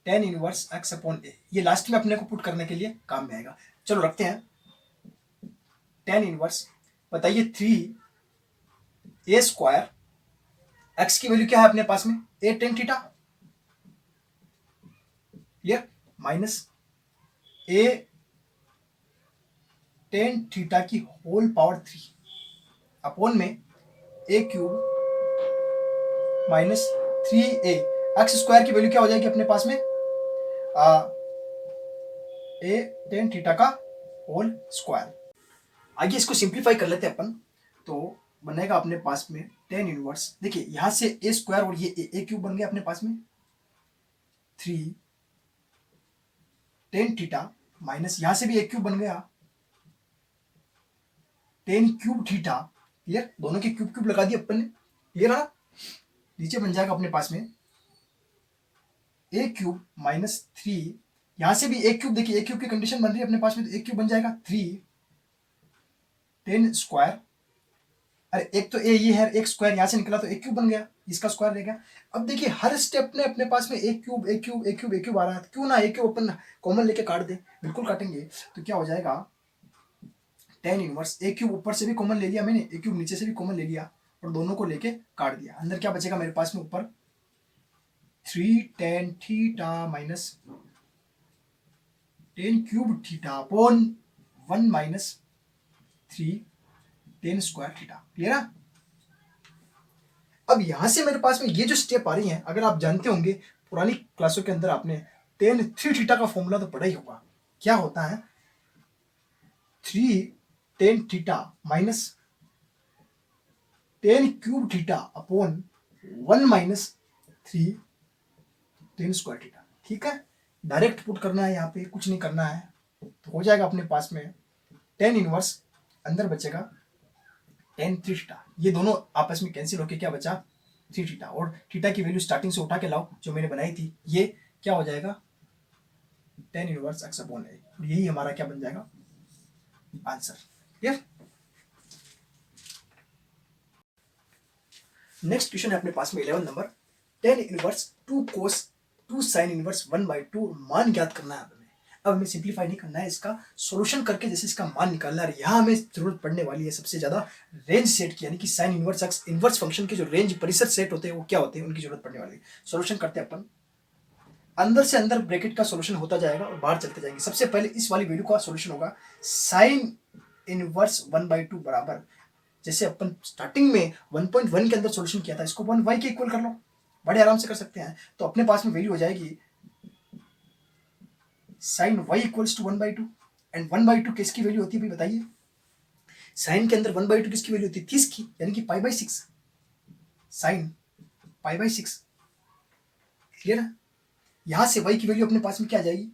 tan inverse x upon ए, ये लास्ट में अपने को पुट करने के लिए काम में आएगा। चलो रखते हैं टेन इनवर्स, बताइए 3a स्क्वायर, एक्स की वैल्यू क्या है अपने पास में, A tan theta, clear, minus A tan theta की होल पावर 3 अपॉन में A cube minus 3a, x square की वैल्यू क्या हो जाएगी अपने पास में, ए टेन थीटा का होल स्क्वायर। आगे इसको सिंप्लीफाई कर लेते हैं अपन, तो बनेगा अपने पास में टेन इनवर्स, देखिए यहां से ए स्क्वायर और ये ए क्यूब बन गया अपने पास में 3 टेन थीटा माइनस यहां से भी ए क्यूब बन गया टेन क्यूब थीटा, क्लियर, दोनों के क्यूब क्यूब लगा दिए अपन ने, क्लियर है। नीचे बन जाएगा अपने पास में ए क्यूब माइनस 3, यहां से भी ए क्यूब, देखिए ए क्यूब की कंडीशन बन रही है अपने पास में, तो ए क्यूब बन जाएगा 3 टेन स्क्वायर, अरे एक तो ए ये है, एक स्क्वायर यहां से निकला तो एक क्यूब बन गया, इसका स्क्वायर रहेगा। अब देखिए हर स्टेप में अपने पास में एक क्यूब एक क्यूब एक क्यूब एक क्यूब आ रहा है, क्यों ना एक क्यूब अपन कॉमन लेके काट दे, बिल्कुल काटेंगे। तो क्या हो जाएगा, टेन इनवर्स ए क्यूब ऊपर से भी कॉमन ले लिया मैंने, ए क्यूब नीचे से भी कॉमन ले लिया और दोनों को लेके काट दिया, अंदर क्या बचेगा मेरे पास में, ऊपर 3 tan theta minus ten cube theta upon 1 minus 3 ten square theta, clear है। अब यहां से मेरे पास में ये जो स्टेप आ रही हैं, अगर आप जानते होंगे पुरानी क्लासों के अंदर आपने टेन थ्री थीटा का फॉर्मूला तो पड़ा ही होगा। क्या होता है, 3 tan theta minus ten cube theta upon 1 minus 3 ten square theta. ठीक है, डायरेक्ट पुट करना है, यहाँ पे कुछ नहीं करना है, तो हो जाएगा अपने पास में टेन इनवर्स, अंदर बचेगा टेन थ्री थीटा, ये दोनों आपस में कैंसिल होके क्या बचा, थ्री थीटा, और थीटा की वैल्यू स्टार्टिंग से उठा के लाओ जो मैंने बनाई थी, ये क्या हो जाएगा, टेन इनवर्स एक्स अपॉन ए, यही हमारा क्या बन जाएगा आंसर। क्लियर। नेक्स्ट क्वेश्चन है अपने पास में 11 नंबर, टेन इनवर्स 2 कोस 2 साइन इनवर्स 1/2 मान ज्ञात करना है हमें। अब हमें सिंप्लीफाई नहीं करना है, इसका सॉल्यूशन करके जैसे इसका मान निकालना है। यहाँ हमें जरूरत पड़ने वाली है सबसे ज्यादा रेंज सेट की, यानी कि sine inverse x inverse function के जो रेंज परिसर सेट होते हैं वो क्या होते हैं, उनकी जरूरत पड़ने वाली है। सॉल्यूशन करते हैं अपन, अंदर से अंदर ब्रैकेट का सॉल्यूशन होता जाएगा और बाहर चलते जाएंगे। सबसे पहले इस वाली वैल्यू का सॉल्यूशन होगा साइन इनवर्स 1/2 बराबर, जैसे अपन स्टार्टिंग में 1.1 के अंदर सॉल्यूशन किया था, इसको 1 y के इक्वल कर लो, बड़े आराम से कर सकते हैं। तो अपने पास में वैल्यू हो जाएगी sine y equals to 1/2, and 1/2 किसकी वैल्यू होती है भाई बताइए, साइन के अंदर 1/2 किसकी वैल्यू होती है, 30 की, यानी कि π/6, साइन π/6। क्लियर है, यहां से y की वैल्यू अपने पास में क्या आ जाएगी,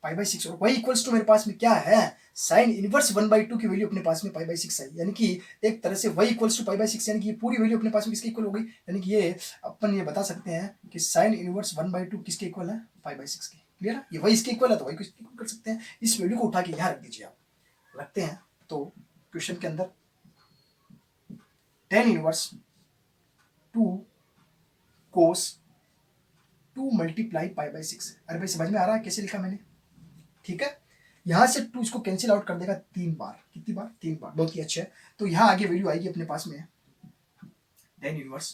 π/6, और y इक्वल्स टू मेरे पास में क्या है, साइन इनवर्स 1/2 की वैल्यू अपने पास में π/6 आई, यानी कि एक तरह से y इक्वल्स टू π/6, यानी कि ये पूरी वैल्यू अपने पास में किसके इक्वल हो गई, यानी कि ये अपन ये बता सकते हैं कि साइन इनवर्स 1/2 किसके इक्वल है, π/6 के। क्लियर है, ये y इसके इक्वल है तो y को इसके इक्वल कर सकते हैं। इस वैल्यू को उठा के यहाँ रख दीजिए, आप रखते हैं तो क्वेश्चन के अंदर टेन इनवर्स 2 कोस 2 मल्टीप्लाई π/6। अरे भाई समझ में आ रहा है कैसे लिखा मैंने, ठीक है। यहां से 2 इसको कैंसिल आउट कर देगा 3 बार, कितनी बार, 3 बार, बहुत ही अच्छा है। तो यहां आगे वैल्यू आएगी अपने पास में टेन इनवर्स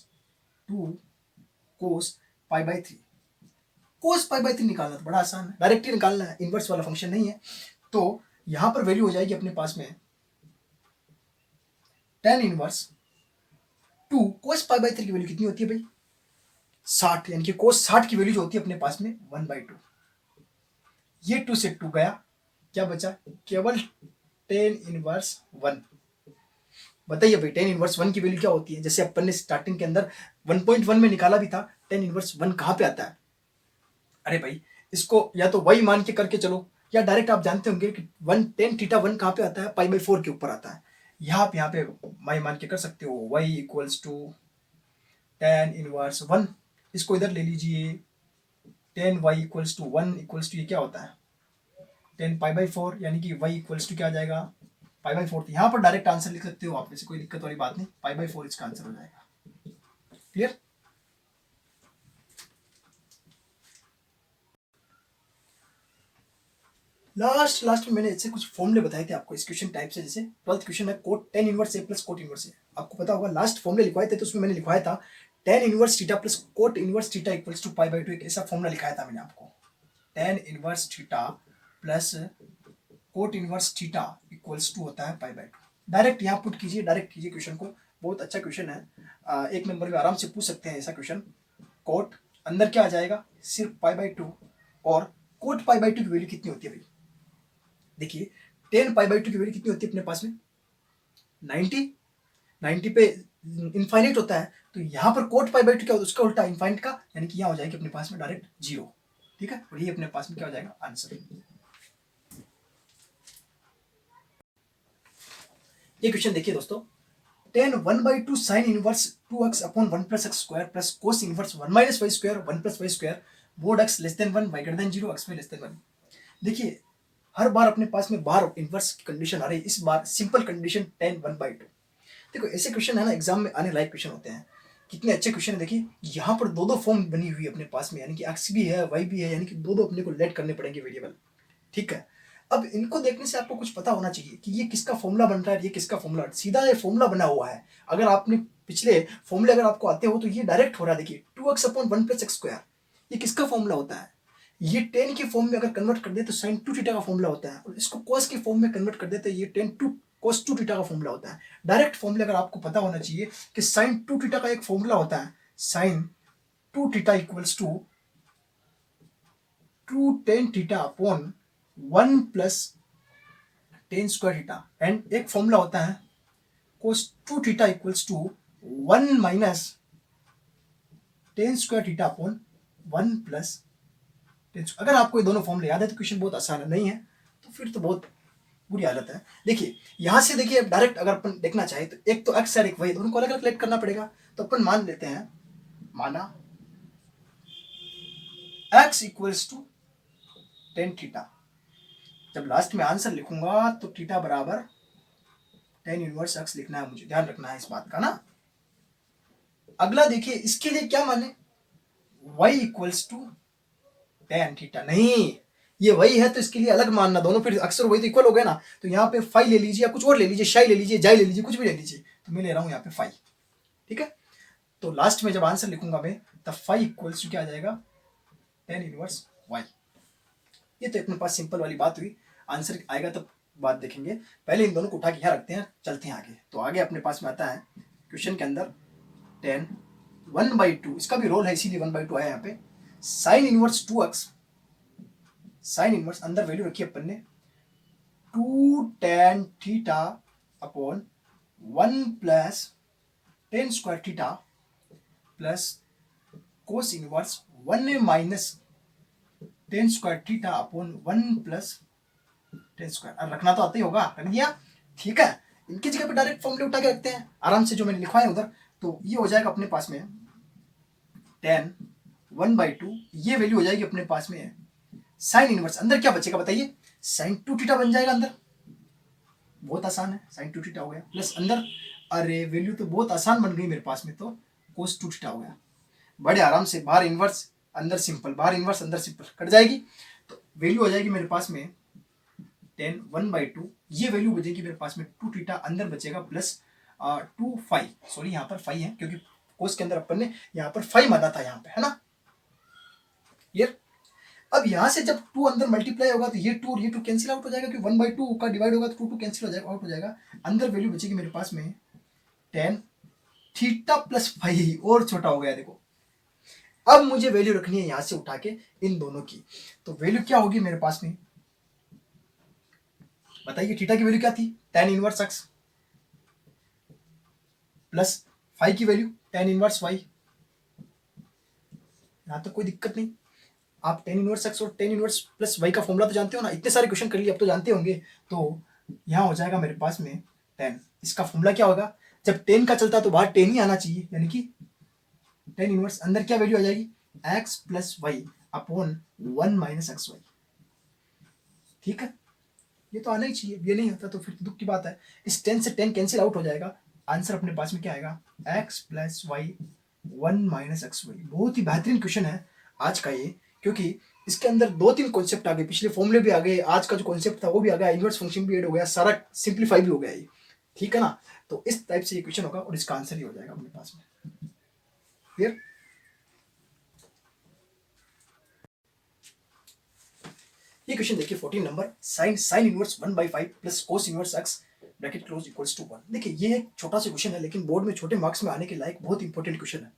2 कोस π/3। कोस π/3 निकालना तो बड़ा आसान है, डायरेक्ट ही निकालना है, इनवर्स वाला फंक्शन नहीं है। तो यहां पर वैल्यू हो जाएगी अपने पास में टेन इनवर्स 2 कोस π/3 की वैल्यू कितनी होती है भाई, 60, यानी कि कोस 60 की वैल्यू जो होती है अपने पास में 1/2। ये 2 से 2 गया, क्या बचा, केवल टेन इनवर्स 1। बताइए भाई टेन इनवर्स 1 की वैल्यू क्या होती है, जैसे अपन ने स्टार्टिंग के अंदर 1.1 में निकाला भी था, टेन इनवर्स 1 कहां पे आता है। अरे भाई इसको या तो y मान के करके चलो, या डायरेक्ट आप जानते होंगे कि 1 टेन थीटा 1 कहां पे आता है, π/4 के ऊपर आता है। यहाँ पे y मान के कर सकते हो, y equals to tan inverse 1, इसको इधर ले लीजिए, tan y equals to 1 equals to ये क्या होता है, टेन π/4, यानी कि y इक्वल्स टू क्या आ जाएगा, π/4। यहाँ पर डायरेक्ट आंसर लिख सकते हो आप, वैसे कोई दिक्कत वाली बात नहीं, π/4 इसका आंसर हो जाएगा। क्लियर। लास्ट में मैंने इससे कुछ फॉर्मूले बताए थे आपको इस क्वेश्चन टाइप से, जैसे 12th क्वेश्चन है coat ten inverse A plus cot inverse ए। आपको पता होगा लास्ट फॉर्मूले लिखवाए थे, तो उसमें मैंने लिखवाया था tan inverse theta plus cot inverse theta equals to π/2, एक ऐसा फॉर्मूला लिखाया था मैंने आपको, tan inverse theta plus cot inverse theta equals to होता है π/2। डायरेक्ट यहाँ पुट कीजिए, डायरेक्ट कीजिए क्वेश्चन को, बहुत अच्छा क्वेश्चन है, एक नंबर में आराम से पूछ सकते हैं ऐसा क्वेश्चन। कोट अंदर क्या आ जाएगा, सिर्फ π/2, और कोट π/2 की वैल्यू कितनी होती है भाई, देखिए टेन π/2 की वैल्यू कितनी होती है अपने पास में 90 पे इनफाइनाइट होता है, तो यहाँ पर कोट π/2 क्या होता है, उसका उल्टा इनफाइनाइट का, यानी कि यहाँ हो जाएगी अपने पास में डायरेक्ट 0। ठीक है, और ये अपने पास में क्या हो जाएगा आंसर। ये क्वेश्चन देखिए दोस्तों, tan 1/2 sine inverse 2x upon 1 plus x square plus cos inverse 1 minus y square 1 plus y square board x less than 1 y greater than 0 x में लेस देन 1। देखिए हर बार अपने पास में बाहर इनवर्स की कंडीशन आ रही है, इस बार सिंपल कंडीशन टेन 1/2। देखो ऐसे क्वेश्चन है ना एग्जाम में आने लायक क्वेश्चन होते हैं, कितने अच्छे क्वेश्चन है। देखिए यहाँ पर दो फॉर्म बनी हुई है अपने पास में, यानी कि x भी है y भी है, यानी कि दो अपने को लेट करने पड़ेंगे वेरिएबल। ठीक है, अब इनको देखने से आपको कुछ पता होना चाहिए कि ये किसका फॉर्मूला बन रहा है, ये किसका फॉर्मूला, सीधा ये फॉर्मूला बना हुआ है। अगर आपने पिछले फॉर्मूले अगर आपको आते हो तो ये डायरेक्ट हो रहा है। देखिए 2x upon 1 plus x square, ये किसका फॉर्मूला होता है, ये टेन के फॉर्म में अगर कन्वर्ट कर दे तो साइन 2 थीटा का फॉर्मूला होता है, और इसको कोस के फॉर्म में कन्वर्ट कर दे तो ये टेन 2 कोस 2 थीटा का फॉर्मूला होता है। डायरेक्ट फॉर्मूले अगर आपको पता होना चाहिए कि साइन 2 थीटा का एक फॉर्मूला होता है, sine 2 theta equals to two tan theta upon 1 plus tan square theta, and एक फॉर्मूला होता है cos 2 theta equals to 1 minus tan square theta upon 1 plus tan. अगर आपको ये दोनों फॉर्मूले याद है तो क्वेश्चन बहुत आसान है, नहीं है तो फिर तो बहुत बुरी हालत है। देखिए यहां से देखिए डायरेक्ट अगर अपन देखना चाहे तो एक तो एक्स और एक वाई दोनों को अलग अलग लेट करना पड़ेगा। तो अपन मान लेते हैं, माना x equals to tan theta. जब लास्ट में आंसर लिखूंगा तो थीटा बराबर टेन इनवर्स एक्स लिखना है, मुझे ध्यान रखना है इस बात का ना। अगला देखिए इसके लिए क्या माने, y equals to tan theta, नहीं ये वही है तो इसके लिए अलग मानना, दोनों फिर अक्सर वही तो इक्वल हो गया ना। तो यहाँ पे फाई ले लीजिए या कुछ और ले लीजिए, शाई ले लीजिए, जाई ले लीजिए, कुछ भी ले लीजिए, तो मैं ले रहा हूँ यहाँ पे फाई। ठीक है, तो लास्ट में जब आंसर लिखूंगा मैं तब फाई इक्वल्स टू क्या आ जाएगा, टेन इनवर्स वाई। ये तो अपने पास सिंपल वाली बात हुई, आंसर आएगा तब बात देखेंगे। पहले इन दोनों को उठा के यहाँ रखते हैं, चलते हैं आगे। तो आगे अपने पास में आता है क्वेश्चन के अंदर टेन 1/2, इसका भी रोल है इसीलिए 1/2 आया यहाँ पे। Sign inverse 2x, sine inverse अंदर वैल्यू रखी अपन ने 2 tan theta upon 1 plus tan square theta plus cos inverse 1 minus tan square theta upon 1 plus tan square. रखना तो आता ही होगा, रख दिया। ठीक है, इनकी जगह पे डायरेक्ट फॉर्मूले उठा के रखते हैं आराम से, जो मैंने लिखवाया उधर। तो ये हो जाएगा अपने पास में टेन 1/2, ये वैल्यू हो जाएगी अपने पास में साइन इनवर्स, अंदर क्या बचेगा बताइए, साइन 2 थीटा बन जाएगा अंदर, बहुत आसान है, साइन 2 थीटा हो गया प्लस अंदर, अरे वैल्यू तो बहुत आसान बन गई मेरे पास में, तो कोस 2 थीटा हो गया। बड़े आराम से बाहर इनवर्स अंदर सिंपल, बाहर इनवर्स अंदर सिंपल कट जाएगी। तो वैल्यू हो जाएगी मेरे पास में टेन 1/2, ये वैल्यू बचेगी मेरे पास में 2 थीटा, अंदर बचेगा प्लस 2 फाई, सॉरी यहाँ पर फाई है क्योंकि कोस के अंदर अपन ने यहाँ पर फाई माना था यहाँ पे, है ना क्लियर। अब यहां से जब 2 अंदर मल्टीप्लाई होगा तो ये 2 और ये 2 कैंसिल आउट हो जाएगा, क्योंकि 1/2 का डिवाइड होगा तो 2 कैंसिल हो जाएगा, आउट हो जाएगा। अंदर वैल्यू बचेगी मेरे पास में टेन थीटा प्लस फाइव, और छोटा हो गया देखो। अब मुझे वैल्यू रखनी है यहां से उठा के इन दोनों की, तो वैल्यू क्या होगी मेरे पास में बताइए। थीटा की वैल्यू क्या थी, ten inverse x plus five की वैल्यू टेन इनवर्स वाई। यहां तो कोई दिक्कत नहीं, आप टेन इनवर्स एक्स और टेन इनवर्स प्लस वाई का फॉर्मूला तो जानते हो ना, इतने सारे क्वेश्चन कर लिए अब तो जानते होंगे। तो यहाँ हो जाएगा मेरे पास में टेन, इसका फॉर्मूला क्या होगा, जब टेन का चलता है तो बाहर टेन ही आना चाहिए, यानी कि टेन इनवर्स अंदर क्या वैल्यू आ जाएगी, x plus y upon 1 minus x y. ठीक है, ये तो आना ही चाहिए, ये नहीं होता तो फिर दुख की बात है। इस 10 से 10 कैंसिल आउट हो जाएगा, आंसर अपने पास में क्या आएगा, x plus y 1 minus x y. बहुत ही बेहतरीन क्वेश्चन है आज का ये, क्योंकि इसके अंदर 2-3 कॉन्सेप्ट आ गए, पिछले फॉर्मूले भी आ गए, आज का जो कॉन्सेप्ट था वो भी आ गया, इनवर्स फंक्शन भी ऐड हो गया, सारा सिंप्लीफाई भी हो गया ये। ठीक है ना, तो इस टाइप से ये क्वेश्चन होगा और इसका आंसर ही हो जाएगा अपने पास में। क्लियर। ये क्वेश्चन देखिए 14 number, sine inverse 1/5 plus cos inverse x bracket close equals to 1। देखिए ये एक छोटा सा क्वेश्चन है, लेकिन बोर्ड में छोटे मार्क्स में आने के लायक बहुत इंपॉर्टेंट क्वेश्चन है।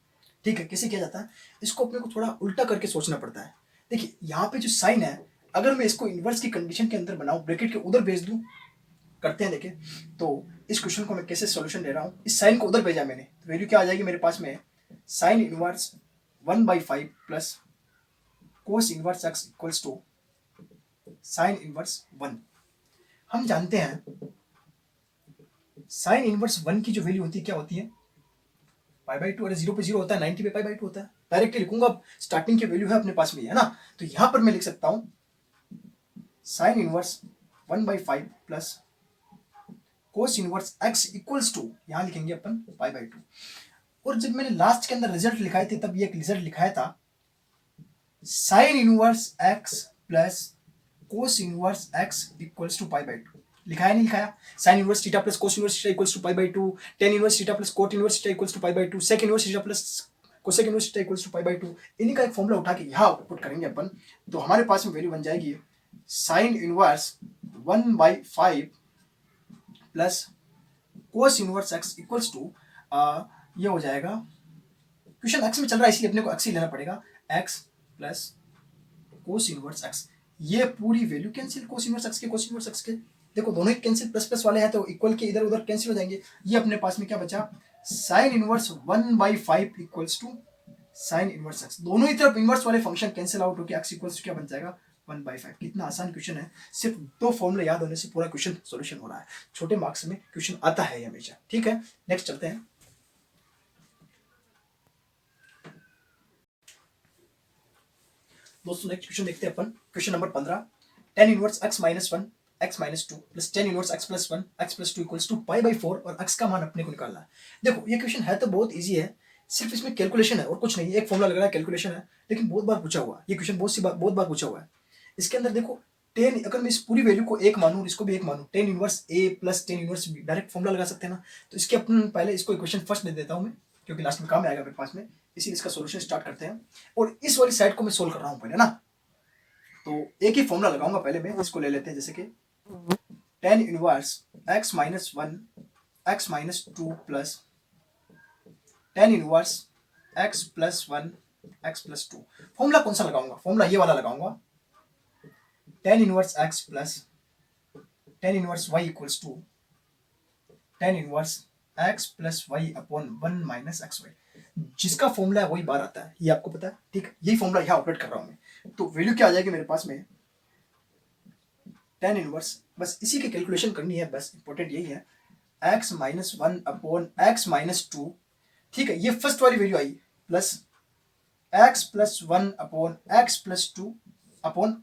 ठीक है, कैसे किया जाता है, इसको अपने को थोड़ा उल्टा करके सोचना पड़ता है। देखिए यहाँ पे जो साइन है, अगर मैं इसको इनवर्स की कंडीशन के अंदर बनाऊं, ब्रैकेट के उधर भेज दूं, करते हैं देखिए। तो इस क्वेश्चन को मैं कैसे सॉल्यूशन दे रहा हूँ, इस साइन को उधर भेजा मैंने, तो वैल्यू क्या आ जाएगी मेरे पास में, sine inverse 1/5 plus cos inverse x equals to sine inverse 1। हम जानते हैं साइन इनवर्स 1 की जो वैल्यू होती है क्या होती है, पाई/2। अरे 0 पे 0 होता है, 90 पे पाई/2 होता है। डायरेक्टली लिखूंगा, स्टार्टिंग की वैल्यू है अपने पास में, है ना। तो यहां पर मैं लिख सकता हूं sine inverse 1/5 plus cos inverse x equals to, यहां लिखेंगे अपन पाई/2। और जब मैंने लास्ट के अंदर रिजल्ट लिखाए थे तब ये एक रिजल्ट लिखाया था sine inverse x plus cos inverse x equals to पाई/2। लिखाया नहीं लिखाया, sine inverse theta plus cos inverse theta equals to पाई/2, tan inverse theta plus cot inverse theta equals to पाई/2, sec inverse theta plus cosec inverse theta equals to पाई/2। इन्हीं का एक फॉर्मूला उठा के यहाँ पुट करेंगे अपन, तो हमारे पास में वैल्यू बन जाएगी sine inverse 1/5 plus cos inverse x equals to, ये हो जाएगा, क्वेश्चन एक्स में चल रहा है इसलिए अपने को एक्स ही लेना पड़ेगा, x plus cos inverse x, ये पूरी वैल्यू कैंसिल कोस इनवर्स एक्स के कोस इनवर्स एक्स के, देखो दोनों ही कैंसिल, प्लस प्लस वाले हैं तो इक्वल के इधर उधर कैंसिल हो जाएंगे। ये अपने पास में क्या बचा, sine inverse 1/5 equals to sine inverse x, दोनों ही तरफ इनवर्स वाले फंक्शन कैंसिल आउट होकर एक्स इक्वल्स क्या बन जाएगा 1/5। कितना आसान क्वेश्चन है, सिर्फ दो फॉर्मूले याद होने से पूरा क्वेश्चन सॉल्यूशन हो रहा है। छोटे मार्क्स में क्वेश्चन आता है हमेशा। ठीक है, नेक्स्ट चलते हैं। दोस्तों नेक्स्ट क्वेश्चन देखते हैं अपन, question number 15, tan inverse x minus 1 x minus 2 plus tan inverse x plus 1 x plus 2 equals to π/4 और x का मान अपने को निकालना है। देखो ये क्वेश्चन है तो बहुत इजी है, सिर्फ इसमें कैलकुलेशन है और कुछ नहीं, एक फॉर्मूला लग रहा है, कैलकुलेशन है, लेकिन बहुत बार पूछा हुआ है ये क्वेश्चन, बहुत बार पूछा हुआ है। इसके अंदर देखो टेन, अगर मैं इस पूरी वैल्यू को एक मानूं इसको भी एक मानूं, tan inverse A plus tan inverse B, direct formula लगा सकते हैं ना। तो इसके अपन पहले इसको इक्वेशन फर्स्ट दे देता हूं मैं, क्योंकि लास्ट में काम आएगा मेरे पास में, इसीलिए इसका सोल्यूशन स्टार्ट करते हैं। और इस वाली साइड को मैं सोल्व कर रहा हूं पहले ना, तो एक ही फॉर्मूला लगाऊंगा पहले मैं, इसको ले लेते हैं जैसे कि tan inverse x minus 1 x minus 2 plus tan inverse x plus 1 x plus 2। Formula कौन सा लगाऊंगा, फॉर्मूला ये वाला लगाऊंगा, tan inverse x plus tan inverse y equals to tan inverse x plus y upon 1 minus x y. जिसका formula है वही बार आता है, ये आपको पता है। ठीक, यही फॉर्मूला यहाँ ऑपरेट कर रहा हूँ मैं। तो वैल्यू क्या आ जाएगी मेरे पास में, tan इनवर्स, बस इसी की कैलकुलेशन करनी है, बस इंपॉर्टेंट यही है, x minus 1 upon x minus 2। ठीक है, ये फर्स्ट वाली वैल्यू आई, plus x plus 1 upon x plus 2 upon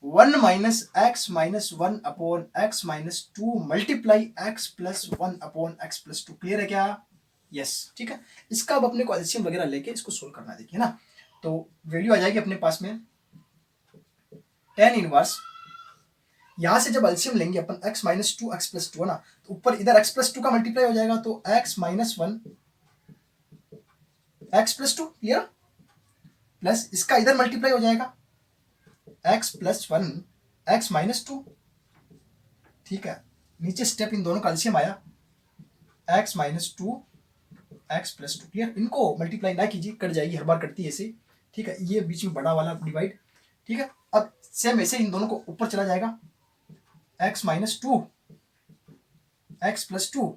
1 minus x 1 upon x minus 2 multiply x plus 1 upon x plus 2। Clear है क्या? यस। ठीक है, इसका अब अपने को एलसीएम वगैरह लेके इसको सोल्व करना है, देखिए ना। तो वैल्यू आ जाएगी अपने पास में tan इनवर्स, यहां से जब एलसीएम लेंगे अपन x माइनस 2 x प्लस 2 है ना, तो ऊपर इधर x प्लस 2 का मल्टीप्लाई हो जाएगा, तो x minus 1 x plus 2, clear, plus इसका इधर मल्टीप्लाई हो जाएगा x प्लस 1 x माइनस 2। ठीक है, नीचे स्टेप इन दोनों का एलसीएम आया x minus 2 x plus 2। Clear, इनको मल्टीप्लाई ना कीजिए, कट जाएगी, हर बार कटती है ऐसे। ठीक है, ये बीच में बड़ा वाला डिवाइड। ठीक है, अब सेम ऐसे इन दोनों को ऊपर चला जाएगा, x minus 2 x plus 2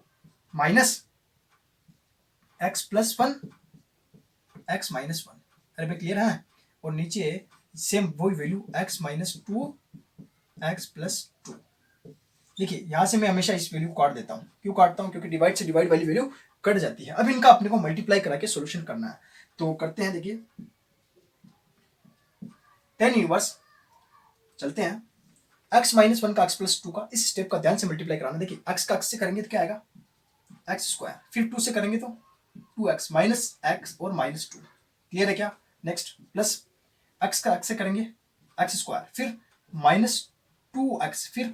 minus x plus 1 x minus 1। अरे भाई क्लियर है? और नीचे सेम वही value x minus 2 x plus 2। देखिए यहां से मैं हमेशा इस वैल्यू को काट देता हूं, क्यों काटता हूं, क्योंकि डिवाइड से डिवाइड वाली वैल्यू कट जाती है। अब इनका अपने को मल्टीप्लाई करा के सोल्यूशन करना है, तो करते हैं। देखिए tan इनवर्स, चलते हैं, x माइनस 1 का x प्लस 2 का इस स्टेप का ध्यान से मल्टीप्लाई कराना। देखिए x का x से करेंगे तो क्या आएगा x स्क्वायर, फिर 2 से करेंगे तो 2x माइनस x और माइनस 2। क्लियर है क्या? नेक्स्ट प्लस x का x से करेंगे x स्क्वायर, फिर माइनस 2x, फिर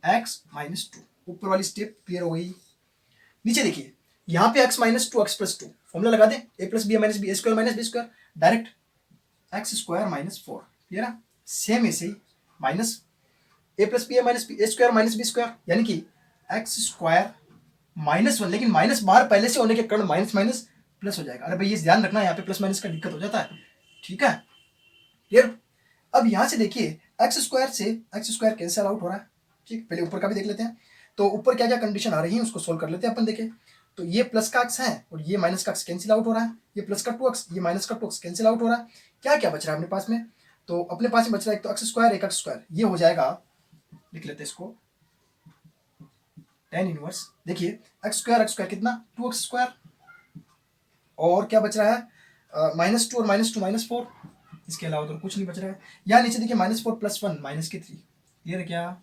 x माइनस 2। ऊपर वाली स्टेप क्लियर हो गई। नीचे देखिए यहाँ पे x minus 2 x plus 2, formula लगा दें, a plus B minus B, A square minus B square, direct x square minus 4। Clear है? सेम ऐसे ही minus a plus B minus B, A square minus B square, यानी कि x square minus 1, लेकिन minus बाहर पहले से होने के कारण माइनस माइनस प्लस हो जाएगा। अरे भाई ये ध्यान रखना, यहाँ पे प्लस माइनस का दिक्कत हो जाता है। ठीक है, क्लियर। अब यहां से देखिए एक्स स्क्वायर से एक्स स्क्वायर कैंसिल आउट हो रहा है। ठीक, पहले ऊपर का भी देख लेते हैं, तो ऊपर क्या क्या कंडीशन आ रही है उसको सोल्व कर लेते हैं अपन। देखें तो ये प्लस का एक्स है और ये माइनस का एक्स कैंसिल आउट हो रहा है, ये प्लस का 2x, ये माइनस का 2x कैंसिल आउट हो रहा है। क्या क्या बच रहा है अपने पास में? तो अपने पास में बच रहा है एक तो एक्स स्क्वायर, एक एक्स स्क्वायर, ये हो जाएगा, लिख लेते हैं इसको, tan इनवर्स। देखिए एक्स स्क्वायर कितना 2x स्क्वायर, और क्या बच रहा है माइनस 2 और माइनस 2 माइनस 4, इसके अलावा तो कुछ नहीं बच रहा है। यहाँ नीचे देखिए माइनस 4 प्लस 1 माइनस के 3। क्लियर है क्या?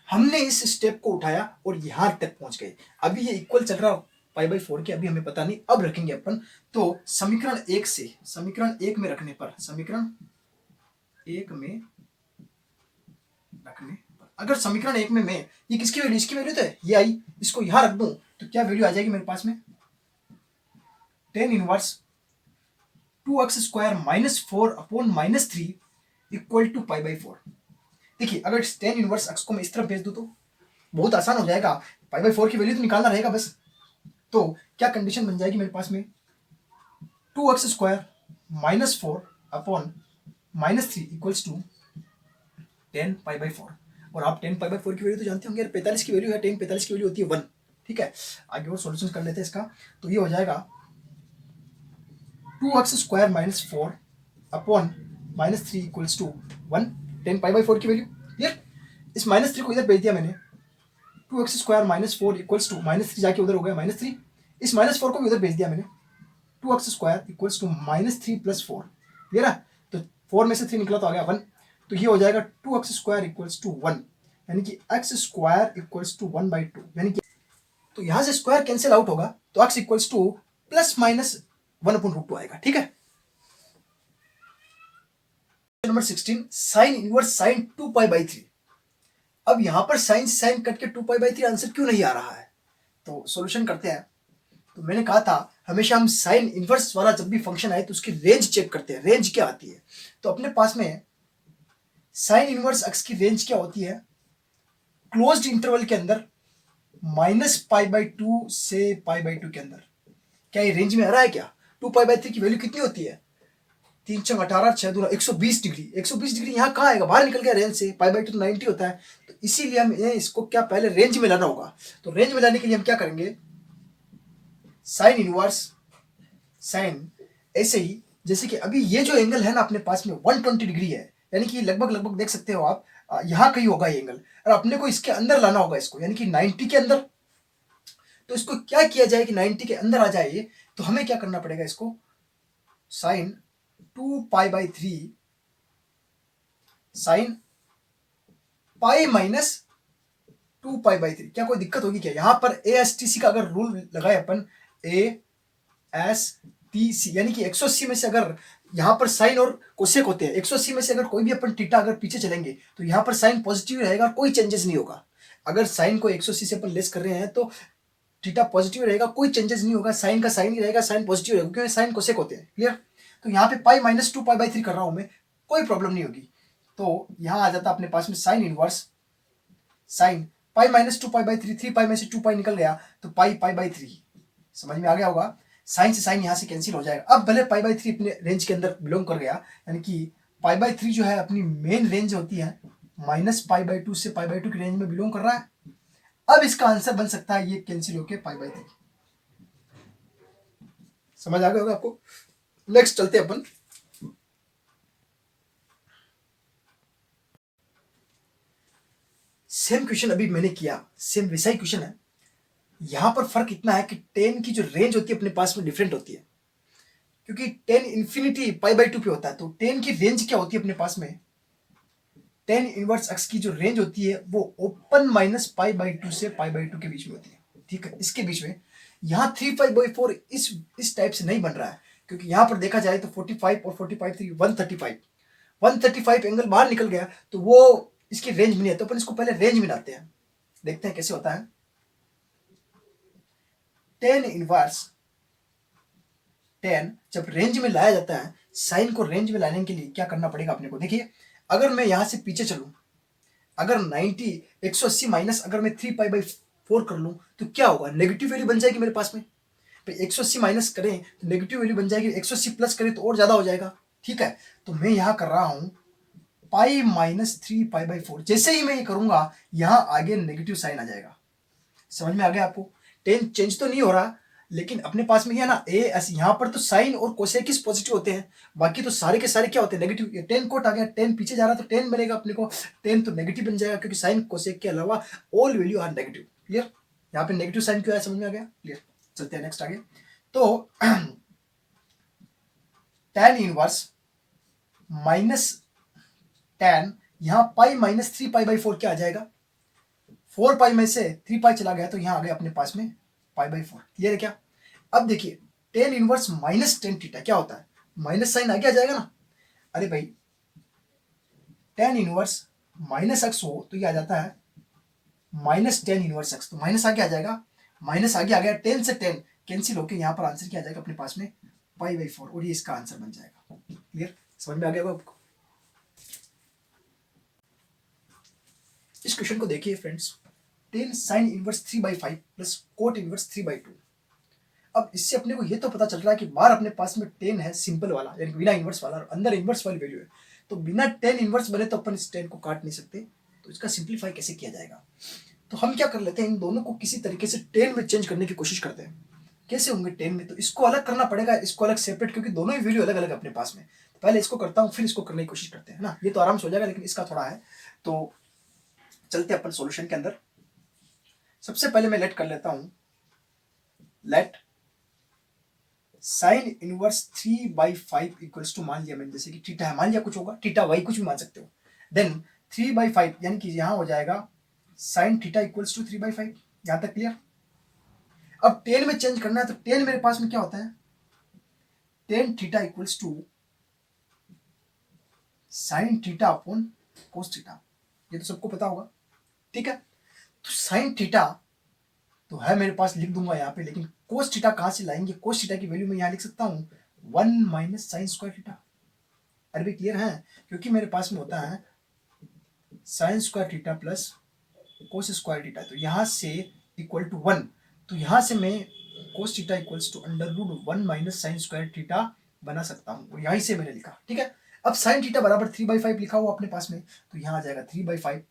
हमने इस स्टेप को उठाया और यहां तक पहुंच गए। अभी ये इक्वल चल रहा π/4 के, अभी हमें पता नहीं, अब रखेंगे अपन। तो समीकरण 1 से समीकरण 1 में रखने पर, समीकरण 1 में रखने पर, अगर समीकरण 1 में मैं ये किसकी वैल्यू, इसकी वैल्यू तो है, ये आई, इसको यहां रख दूं तो क्या वैल्यू आ जाएगी मेरे पास में, tan inverse 2x square minus 4 upon minus 3 equal to π/4। देखिए अगर tan इनवर्स x को मैं इस तरफ भेज दूं तो बहुत आसान हो जाएगा, π/4 की वैल्यू तो निकालना रहेगा बस। तो क्या कंडीशन बन जाएगी मेरे पास में, 2x square minus 4 upon -3 equals to 10 π/4। और आप 10 π/4 की वैल्यू तो जानते होंगे, 45 की वैल्यू है, 10 45 की वैल्यू होती है 1। ठीक है, आगे और सॉल्यूशन कर लेते हैं इसका। तो ये हो जाएगा 2x² - 4 अपॉन -3 इक्वल्स टू 1। 10 π/4 की वैल्यू क्लियर। इस -3 को इधर भेज दिया मैंने, 2x² - 4 इक्वल्स टू -3 जाके उधर हो गया -3। इस -4 को भी उधर भेज दिया मैंने, 2x² इक्वल्स टू -3 + 4 क्लियर है। तो 4 में से 3 निकला तो आ गया 1। तो ये हो जाएगा 2x² इक्वल्स टू 1, यानी कि x² इक्वल्स टू 1/2, यानी कि तो यहां से स्क्वायर कैंसिल आउट होगा, तो x इक्वल्स टू ±1/√2 आएगा। ठीक है, नंबर 16 साइन इनवर्स साइन 2π/3। अब यहां पर साइन से साइन कट के 2π/3 आंसर क्यों नहीं आ रहा है, तो सॉल्यूशन करते हैं। तो मैंने कहा था हमेशा हम साइन इनवर्स वाला जब भी फंक्शन आए तो उसकी रेंज चेक करते हैं, रेंज क्या आती है। तो अपने पास में साइन इनवर्स x की रेंज क्या होती है, क्लोज्ड इंटरवल के अंदर -π/2 से π/2 के अंदर। क्या ये रेंज में आ रहा है क्या? 2π/3 की वैल्यू कितनी होती है, 3 × 18 6 दूना 120 डिग्री। 120 डिग्री यहाँ कहाँ आएगा, बाहर निकल गया रेंज से, π/2 तो 90 होता है। तो इसीलिए हमें इसको क्या पहले रेंज में लाना होगा। तो रेंज में लाने के लिए हम क्या करेंगे, साइन इनवर्स साइन, ऐसे ही जैसे कि अभी ये जो एंगल है ना अपने पास में 120 डिग्री है, यानी कि लगभग लगभग देख सकते हो आप, यहाँ कहीं होगा ये एंगल, और अपने को इसके अंदर लाना होगा इसको, यानी कि 90 के अंदर। तो इसको क्या किया जाए कि 90 के अंदर आ जाए, तो हमें क्या करना पड़ेगा, इसको साइन 2π/3 साइन पाई -2π/3। क्या कोई दिक्कत होगी क्या? यहां पर ASTC का अगर रूल लगाए अपन, ASTC यानी कि 180 में से अगर यहां पर साइन और कोसेक होते हैं, 180 में से अगर कोई भी अपन थीटा अगर पीछे चलेंगे तो यहां पर साइन पॉजिटिव रहेगा, कोई चेंजेस नहीं होगा। अगर साइन को 180 से अपन लेस कर रहे हैं तो थीटा पॉजिटिव रहेगा, कोई चेंजेस नहीं होगा, साइन का साइन ही रहेगा, साइन पॉजिटिव रहेगा, क्योंकि साइन कोसेक होते हैं। क्लियर। तो यहाँ पे पाई -2π/3 कर रहा हूं मैं, कोई प्रॉब्लम नहीं होगी। तो यहां आ जाता अपने पास में साइन इनवर्स साइन पाई -2π/3, 3π में से 2π निकल गया तो पाई/3। समझ में आ गया होगा। साइन से साइन यहां से कैंसिल हो जाएगा। अब भले पाई/3 अपने रेंज के अंदर बिलोंग कर गया, यानी कि पाई/3 जो है अपनी मेन रेंज होती है, -π/2 से π/2 की रेंज में बिलोंग कर रहा है। अब इसका आंसर बन सकता है ये कैंसिल होके पाई/3। समझ आ गया होगा आपको। नेक्स्ट चलते अपन, सेम क्वेश्चन अभी मैंने किया, सेम वैसा ही क्वेश्चन है। यहां पर फर्क इतना है कि 10 की जो रेंज होती है अपने पास में डिफरेंट होती है, क्योंकि 10 इन्फिनिटी पाई/2 पे होता है। तो 10 की रेंज क्या होती है अपने पास में, 10 इनवर्स x की जो रेंज होती है वो ओपन -π/2 से π/2 के बीच में होती है। ठीक है, इसके बीच में। यहाँ 3π/4 इस टाइप से नहीं बन रहा है, क्योंकि यहाँ पर देखा जाए तो 45 और 45 3 135 एंगल बाहर निकल गया, तो वो इसकी रेंज में नहीं है। तो अपन इसको पहले रेंज में लाते हैं, देखते हैं कैसे होता है। 10 इनवर्स 10 जब रेंज में लाया जाता है, साइन को रेंज में लाने के लिए क्या करना पड़ेगा अपने को, देखिए अगर मैं यहां से पीछे चलूं, अगर 90 180 माइनस अगर मैं 3π/4 कर लूं तो क्या होगा, नेगेटिव वैल्यू बन जाएगी मेरे पास में। भाई 180 माइनस करें तो नेगेटिव वैल्यू बन जाएगी, 180 प्लस करें तो और ज्यादा हो जाएगा। ठीक है, तो मैं यहां कर रहा हूं पाई -3π/4। जैसे ही मैं ये करूंगा यहां आगे नेगेटिव साइन आ जाएगा। समझ में आ गया आपको। 10 चेंज तो नहीं हो रहा, लेकिन अपने पास में ये है ना ए एस, यहाँ पर तो साइन और कोसेकिस पॉजिटिव होते हैं, बाकी तो सारे के सारे क्या होते हैं नेगेटिव। ये 10 कोट आ गया, 10 पीछे जा रहा तो 10 बनेगा अपने को, 10 तो नेगेटिव बन जाएगा, क्योंकि साइन कोसेक के अलावा all value are negative. Clear, यहाँ पे नेगेटिव साइन क्यों है समझ में आ गया। क्लियर, चलते हैं नेक्स्ट आगे। तो tan इनवर्स -tan, यहाँ पाई -3π/4 क्या आ जाएगा, 4π में से 3π चला गया तो यहाँ आ गया अपने पास में π/4। क्लियर है क्या। अब देखिए tan इनवर्स -tan थीटा क्या होता है, माइनस साइन आगे आ जाएगा ना। अरे भाई tan इनवर्स -x हो तो ये आ जाता है -tan इनवर्स x, तो माइनस आगे आ जाएगा, माइनस आगे आ गया, 10 से 10 कैंसिल होके यहाँ पर आंसर क्या आ जाएगा अपने पास में π/4, और ये इसका आंसर बन जाएगा। क्लियर, समझ में आ गया आपको। इस क्वेश्चन को देखिए friends, tan sin inverse 3/5 plus cot inverse 3/2। अब इससे अपने को ये तो पता चल रहा है कि बाहर अपने पास में 10 है सिंपल वाला, यानी बिना इनवर्स वाला, और अंदर इनवर्स वाली वैल्यू है। तो बिना टेन इनवर्स बने तो अपन इस टेन को काट नहीं सकते, तो इसका सिंप्लीफाई कैसे किया जाएगा? तो हम क्या कर लेते हैं, इन दोनों को किसी तरीके से टेन में चेंज करने की कोशिश करते हैं। कैसे होंगे टेन में? तो इसको अलग करना पड़ेगा, इसको अलग सेपरेट, क्योंकि दोनों ही वैल्यू अलग अलग अपने पास में। पहले इसको करता हूँ, फिर इसको करने की कोशिश करते हैं ना, ये तो आराम से हो जाएगा, लेकिन इसका थोड़ा है। तो चलते अपन सॉल्यूशन के अंदर। सबसे पहले मैं लेट कर लेता हूं, let sine inverse 3/5 equals to, मान लिया मैंने जैसे कि थीटा है, मान लिया कुछ होगा, थीटा वाई कुछ भी मान सकते हो। देन 3/5 यानी कि यहां हो जाएगा साइन थीटा इक्वल्स टू 3/5। यहां तक क्लियर? अब टेन में चेंज करना है, तो टेन मेरे पास में क्या होता है, tan theta equals to sine theta upon cos theta, ये तो सबको पता होगा, ठीक है। तो साइन थीटा तो है मेरे पास, लिख दूंगा यहाँ पे, लेकिन कोस थीटा कहां से लाएंगे? कोस थीटा की वैल्यू मैं यहाँ लिख सकता हूँ 1 माइनस साइन स्क्वायर थीटा। अरे भाई क्लियर है, क्योंकि मेरे पास में होता है sine square theta plus cos square theta, तो यहाँ से इक्वल टू 1, तो यहाँ से मैं cos theta equals to √1 minus sine square theta बना सकता हूँ, और यहीं से मैंने लिखा, ठीक है। अब साइन थीटा बराबर 3/5 लिखा हुआ अपने पास में, तो यहाँ आ जाएगा 3/5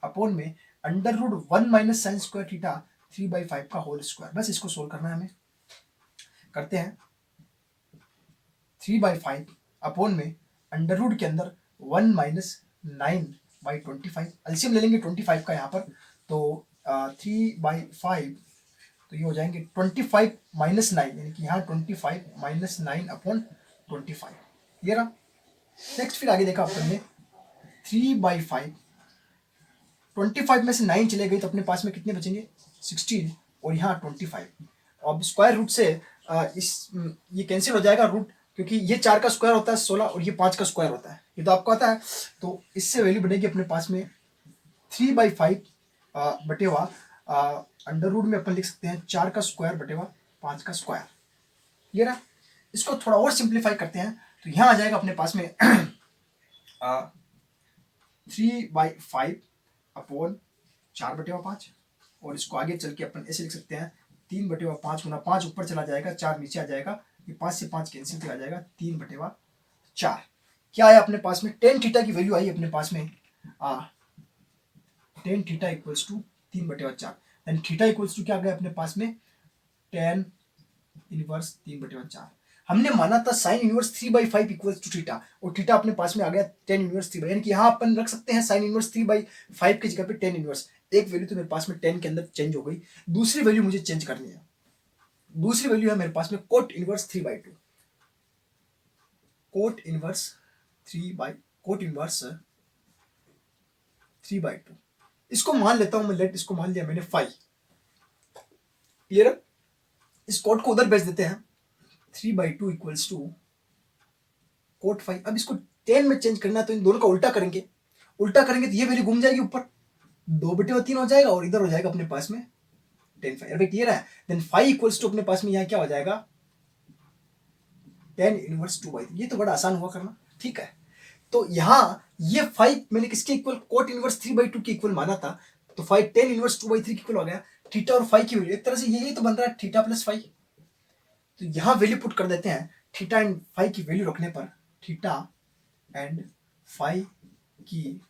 अपॉन में √1 माइनस साइन स्क्वायर थीटा 3/5 का होल स्क्वायर। बस इसको सोल्व करना है हमें, करते हैं। 3/5 अपॉन में अंडर रूट के अंदर 1 माइनस 9/25, एलसीएम ले लेंगे 25 का यहाँ पर, तो 3/5, तो ये हो जाएंगे 25 माइनस 9, यानी कि यहाँ 25 माइनस 9 अपॉन 25, ये रहा। नेक्स्ट फिर आगे देखा अपन ने 3/5, 25 में से 9 चले गई तो अपने पास में कितने बचेंगे, 16, और यहाँ 25। अब स्क्वायर रूट से ये कैंसिल हो जाएगा रूट, क्योंकि ये 4 का स्क्वायर होता है 16, और ये 5 का स्क्वायर होता है, ये तो आपको आता है। तो इससे वैल्यू बनेगी अपने पास में 3/5 बटे हुआ अंडर रूट में अपन लिख सकते हैं 4 का स्क्वायर बटे हुआ 5 का स्क्वायर, ये रहा। इसको थोड़ा और सिंप्लीफाई करते हैं, तो यहाँ आ जाएगा अपने पास में 3/5 अपॉन 4/5, और इसको आगे चल के अपन ऐसे लिख सकते हैं 3/5 गुना 5 ऊपर चला जाएगा, 4 नीचे आ जाएगा, ये 5 से 5 कैंसिल आ जाएगा, 3/4। क्या आया अपने पास में, टेन थीटा की वैल्यू आई अपने पास में tan theta equals to 3/4, then theta equals to क्या आ गया अपने पास में, टेन इनवर्स 3/4। हमने माना था sine inverse 3/5 equals to theta, और थीटा अपने पास में आ गया टेन इनवर्स 3, यानी कि यहाँ अपन रख सकते हैं साइन इनवर्स 3/5 की जगह पे टेन इनवर्स। एक वैल्यू तो मेरे पास में 10 के अंदर चेंज हो गई, दूसरी वैल्यू मुझे चेंज करनी है। दूसरी वैल्यू है मेरे पास में कोट इनवर्स 3/2, कोट इनवर्स 3/2। इसको मान लेता हूं मैं, लेट इसको मान लिया मैंने 5, क्लियर। इस कोट को उधर भेज देते हैं, 3/2 इक्वल्स टू कोट 5। अब इसको 10 में चेंज करना है, तो इन दोनों का उल्टा करेंगे, उल्टा करेंगे तो ये वैल्यू घूम जाएगी ऊपर, 2/3 हो जाएगा, और इधर हो जाएगा अपने पास में 10/5। अरे क्लियर है। देन 5 इक्वल्स टू अपने पास में यहाँ क्या हो जाएगा, 10 इनवर्स 2/3। ये तो बड़ा आसान हुआ करना, ठीक है। तो यहाँ ये 5 मैंने किसके इक्वल, कोट इनवर्स 3/2 के इक्वल माना था, तो 5 10 इनवर्स 2/3 के इक्वल हो गया। थीटा और 5 की वैल्यू एक तरह से यही तो बन रहा है, थीटा प्लस 5। तो यहाँ वैल्यू पुट कर देते हैं, थीटा एंड 5 की वैल्यू रखने पर, थीटा एंड 5 की,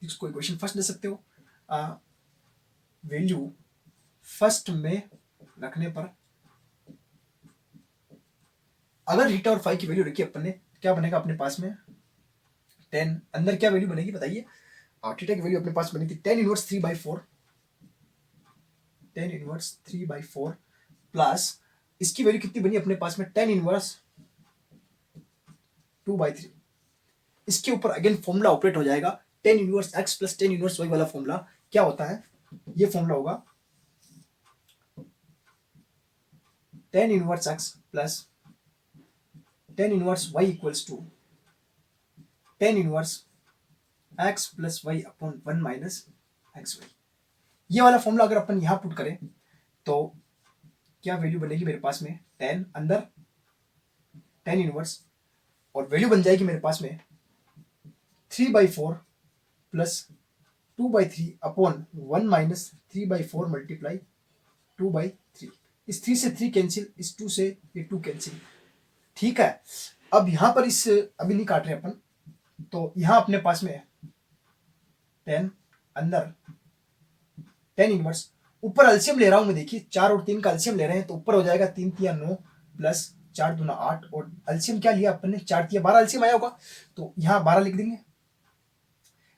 इसको इक्वेशन फर्स्ट दे सकते हो, वैल्यू फर्स्ट में रखने पर, अगर थीटा और 5 की वैल्यू रखी अपन ने, क्या बनेगा अपने पास में 10, अंदर क्या वैल्यू बनेगी बताइए, थीटा की वैल्यू अपने पास बनी थी 10 इनवर्स 3/4, 10 इनवर्स 3/4 प्लस इसकी वैल्यू कितनी बनी अपने पास में 10 इनवर्स 2/3। इसके ऊपर अगेन फॉर्मूला ऑपरेट हो जाएगा, 10 inverse x plus 10 inverse y वाला फॉर्मूला क्या होता है, ये फॉर्मूला होगा 10 inverse x plus 10 inverse y equals to 10 inverse x plus y upon 1 minus xy। ये वाला फॉर्मूला अगर अपन यहां पुट करें तो क्या वैल्यू बनेगी मेरे पास में, 10 अंदर 10 इनवर्स, और वैल्यू बन जाएगी मेरे पास में 3/4 प्लस 2/3 अपॉन 1 माइनस 3/4 मल्टीप्लाई 2/3। इस 3 से 3 कैंसिल, इस 2 से ये 2 कैंसिल, ठीक है। अब यहां पर इस अभी नहीं काट रहे अपन, तो यहां अपने पास में 10 अंदर 10 इनवर्स, ऊपर एलसीएम ले रहा हूं मैं, देखिए 4 और 3 का एलसीएम ले रहे हैं तो ऊपर हो जाएगा 3 तिया 9 प्लस 4 दूना 8, और एलसीएम क्या लिया अपन ने, 4 तिया 12 एलसीएम आया होगा, तो यहाँ 12 लिख देंगे।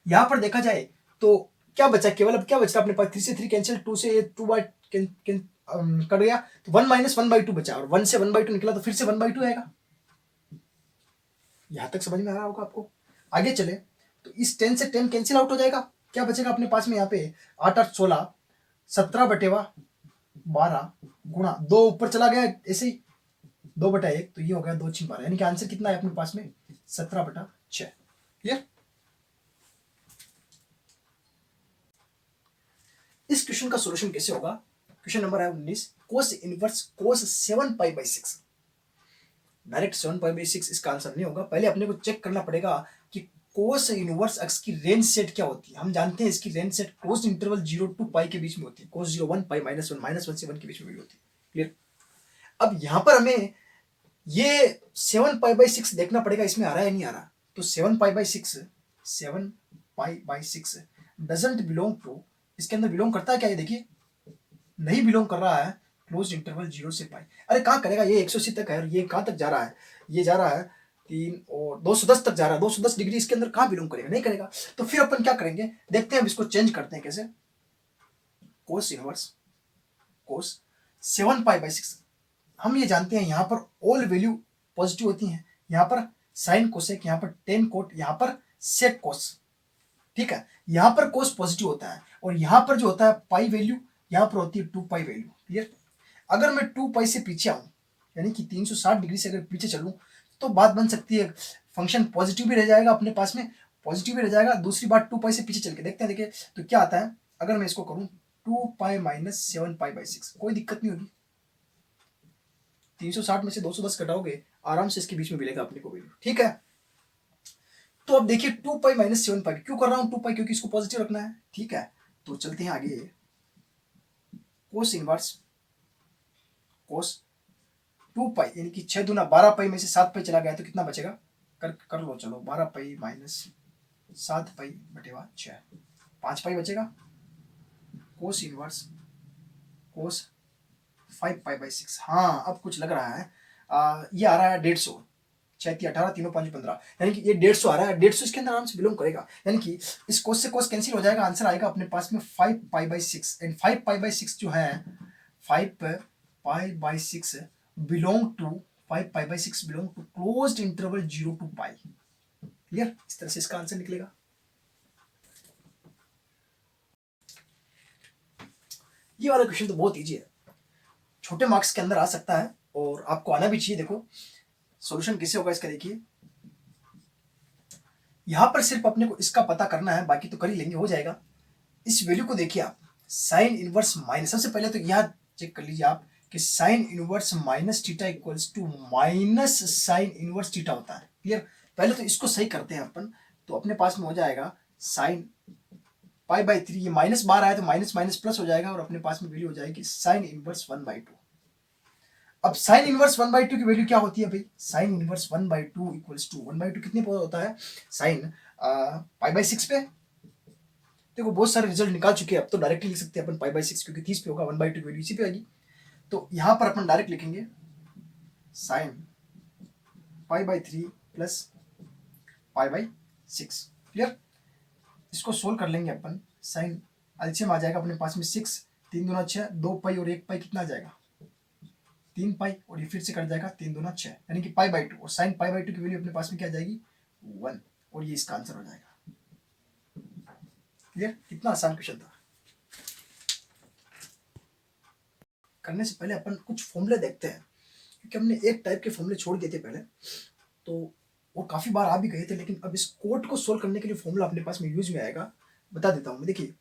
यहां पर देखा जाए तो क्या बचा, केवल अब क्या बचा अपने पास, 3 से 3 कैंसिल, 2 से 2 बाय कट गया, तो 1 माइनस 1/2 बचा, और 1 से 1/2 निकला तो फिर से 1/2 आएगा। यहां तक समझ में आ रहा होगा आपको। आगे चले तो इस 10 से 10 कैंसिल आउट हो जाएगा, क्या बचेगा अपने पास में यहाँ पे 8 8 16, 17/12 गुणा 2 ऊपर चला गया ऐसे ही 2/1, तो ये हो गया 2 6 12, यानी कि आंसर कितना है अपने पास में 17/6। क्लियर। इस क्वेश्चन का सॉल्यूशन कैसे होगा, क्वेश्चन नंबर है 19, कोस इनवर्स कोस 7π/6। डायरेक्ट 7π/6 इसका आंसर नहीं होगा, पहले अपने को चेक करना पड़ेगा कि कोस इनवर्स अक्स की रेंज सेट क्या होती है। हम जानते हैं इसकी range set closed interval 0 to π के बीच में होती है, कोस 0 1 π -1 -1 से 1 के बीच में भी होती है। क्लियर। अब यहां पर हमें ये 7π/6 देखना पड़ेगा इसमें आ रहा है नहीं आ रहा, तो 7π/6 डजंट बिलोंग टू, इसके अंदर बिलोंग करता है क्या, ये देखिए नहीं बिलोंग कर रहा है क्लोज इंटरवल 0 से पाई। अरे कहाँ करेगा, ये 180 तक है और ये कहाँ तक जा रहा है, ये जा रहा है 3 और 210 तक जा रहा है, 210 डिग्री इसके अंदर कहाँ बिलोंग करेगा, नहीं करेगा। तो फिर अपन क्या करेंगे, देखते हैं अब इसको चेंज करते हैं कैसे। कोस इनवर्स कोस 7π/6, हम ये जानते हैं यहाँ पर ऑल वैल्यू पॉजिटिव होती हैं, यहाँ पर साइन कोसेक, यहाँ पर टेन कोट, यहाँ पर सेक कोस। ठीक है, यहाँ पर कोस पॉजिटिव होता है और यहाँ पर जो होता है पाई वैल्यू, यहाँ पर होती है 2π वैल्यू। क्लियर। अगर मैं 2π से पीछे आऊं, यानी कि 360 डिग्री से अगर पीछे चलूं, तो बात बन सकती है फंक्शन पॉजिटिव भी रह जाएगा अपने पास में, पॉजिटिव भी रह जाएगा। दूसरी बात 2π से पीछे चल के देखते हैं, देखिए तो क्या आता है अगर मैं इसको करूं 2π - 7π/6, कोई दिक्कत नहीं होगी। 360 में से 210 घटाओगे आराम से इसके बीच में मिलेगा अपने को वैल्यू। ठीक है, तो अब देखिए 2π - 7π, क्यों कर रहा हूं 2π, क्योंकि इसको पॉजिटिव रखना है। ठीक है, तो चलते हैं आगे। कोस इनवर्स कोस 2π, यानी कि 6 दूना 12π में से 7π चला गया तो कितना बचेगा, कर लो चलो, 12π - 7π/6, 5π बचेगा। कोस इनवर्स कोस 5π/6, हाँ अब कुछ लग रहा है। ये आ रहा है 150, 6 × 18 3 5 15, यानी कि ये 150 आ रहा है, 150 इसके अंदर आराम से बिलोंग करेगा, यानी कि इस कोस से कोस कैंसिल हो जाएगा, आंसर आएगा अपने पास में 5π/6। एंड 5π/6 जो है 5π/6 belong to 5π/6 belong to closed interval 0 to π। क्लियर, इस तरह से इसका आंसर निकलेगा। ये वाला क्वेश्चन तो बहुत इजी है, छोटे मार्क्स के अंदर आ सकता है और आपको आना भी चाहिए। देखो सॉल्यूशन कैसे होगा इसका, देखिए यहां पर सिर्फ अपने को इसका पता करना है, बाकी तो कर ही लेंगे, हो जाएगा। इस वैल्यू को देखिए आप, साइन इनवर्स माइनस, सबसे पहले तो यहां चेक कर लीजिए आप कि sine inverse minus theta equals to minus sine inverse theta होता है। क्लियर, पहले तो इसको सही करते हैं अपन, तो अपने पास में हो जाएगा साइन π/3, ये माइनस बार आया तो माइनस माइनस प्लस हो जाएगा और अपने पास में वैल्यू हो जाएगी साइन इनवर्स 1/2। अब साइन इनवर्स 1/2 की वैल्यू क्या होती है भाई, साइन इनवर्स 1/2 इक्वल्स टू 1/2 कितने पर होता है, साइन π/6 पे। देखो बहुत सारे रिजल्ट निकाल चुके हैं, अब तो डायरेक्टली लिख सकते हैं अपन π/6, क्योंकि 30 पे होगा, 1/2 की वैल्यू इसी पे आएगी। तो यहां पर अपन डायरेक्ट लिखेंगे साइन π/3 प्लस π/6। क्लियर, इसको सोल्व कर लेंगे अपन, साइन एलसीएम आ जाएगा अपने पास में 6, 3 दूना 6, 2π और 1π कितना आ जाएगा 3π, और ये फिर से कट जाएगा 3 दूना 6, यानी कि π/2, और साइन π/2 की वैल्यू अपने पास में क्या आ जाएगी 1, और ये इसका आंसर हो जाएगा। क्लियर, कितना आसान क्वेश्चन था। करने से पहले अपन कुछ फॉर्मूले देखते हैं, क्योंकि हमने एक टाइप के फॉर्मूले छोड़ दिए थे पहले, तो वो काफी बार आ भी गए थे, लेकिन अब इस कोड को सोल्व करने के लिए फॉर्मूला अपने पास में यूज में आएगा, बता देता हूं मैं। देखिए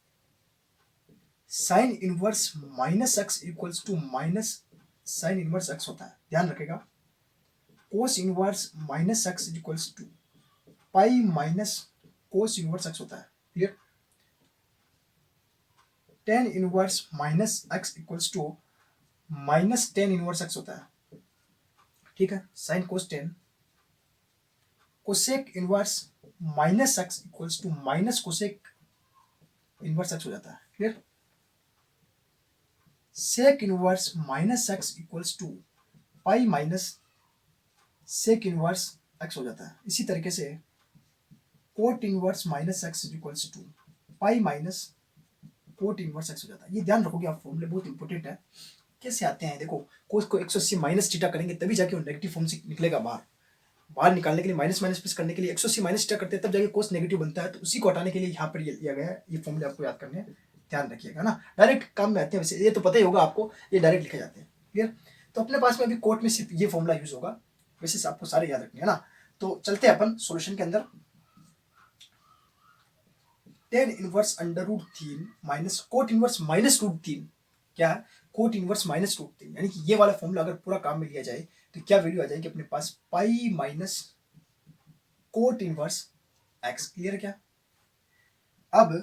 sine inverse minus x equals to minus sine inverse x होता है, ध्यान रखेगा। Cos inverse minus x equals to pi minus cos inverse x होता है। Clear, tan inverse minus x equals to minus tan inverse x होता है। ठीक है, sine cos 10, cosec inverse minus x equals to minus cosec inverse x हो जाता है। Clear? Sec inverse minus x equals to pi minus sec inverse x हो जाता है। इसी तरीके से cot inverse minus x equals to pi minus cot inverse x हो जाता है। ये ध्यान रखोगे आप, फॉर्मूले बहुत इंपॉर्टेंट है। कैसे आते हैं देखो, कोस को 180 माइनस थीटा करेंगे तभी जाके वो नेगेटिव फॉर्म से निकलेगा बाहर। बाहर निकालने के लिए माइनस माइनस प्लस करने के लिए 180 माइनस थीटा करते हैं तब जाके कोस नेगेटिव बनता है। तो उसी को हटाने के लिए यहाँ पर ये लिया गया है। ये फॉर्मूले आपको याद करने हैं, ध्यान रखिएगा ना। डायरेक्ट काम में आते हैं, वैसे ये तो पता ही होगा आपको, ये डायरेक्ट लिखे जाते हैं। क्लियर? तो अपने पास में अभी कोर्ट में सिर्फ ये फॉर्मूला यूज होगा, वैसे आपको सारे याद रखने हैं ना। तो चलते हैं अपन सोल्यूशन के अंदर। Tan inverse under root 3 minus cot inverse minus root 3 क्या है? कोट इनवर्स माइनस रूट 3, यानी कि ये वाला फॉर्मूला अगर पूरा काम में लिया जाए तो क्या वैल्यू आ जाएगी अपने पास? Pi minus cot inverse x. Clear है क्या? अब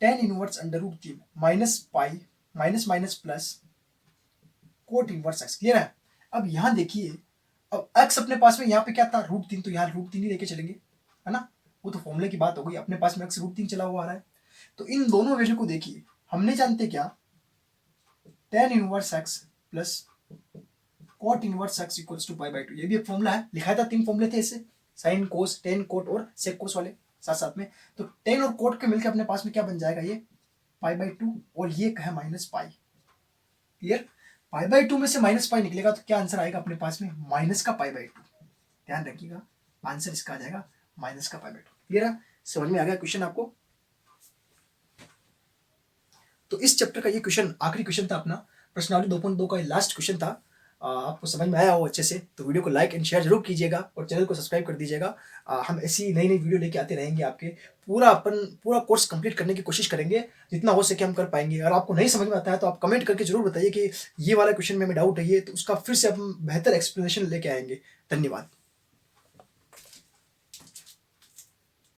tan inverse under root 3 minus pi minus minus plus cot inverse x. Clear है? अब यहां देखिए, अब एक्स अपने पास में यहाँ पे क्या था? रूट 3, तो यहाँ रूट 3 ही लेके चलेंगे, है ना। वो तो फॉर्मूले की बात हो गई। अपने पास में एक्स रूट 3 चला हुआ आ रहा है, तो इन दोनों वैल्यू को देखिए। हमने जानते क्या? Tan inverse x plus cot inverse x equals to pi by 2। ये भी एक फॉर्मूला है, लिखाया था 3 फॉर्मूले थे इससे, साइन कोस, टेन कोट और सेक कोस वाले साथ साथ में। तो टेन और कोट के मिलकर अपने पास में क्या बन जाएगा? ये पाई बाई 2, और ये है minus pi. Clear? Pi by 2 में से माइनस पाई निकलेगा तो क्या आंसर आएगा अपने पास में? माइनस का पाई बाई 2। ध्यान रखिएगा, आंसर इसका आ जाएगा माइनस का पाई बाई 2। क्लियर है? समझ में आ गया क्वेश्चन आपको? तो इस चैप्टर का ये क्वेश्चन आखिरी क्वेश्चन था अपना, प्रश्नावली 2.2 का लास्ट क्वेश्चन था। आपको समझ में आया हो अच्छे से तो वीडियो को लाइक एंड शेयर जरूर कीजिएगा और चैनल को सब्सक्राइब कर दीजिएगा। हम ऐसी नई नई वीडियो लेके आते रहेंगे आपके। पूरा कोर्स कंप्लीट करने की कोशिश करेंगे, जितना हो सके हम कर पाएंगे। अगर आपको नहीं समझ में आता है तो आप कमेंट करके जरूर बताइए कि ये वाला क्वेश्चन में डाउट है ये, तो उसका फिर से हम बेहतर एक्सप्लेनेशन लेके आएंगे। धन्यवाद।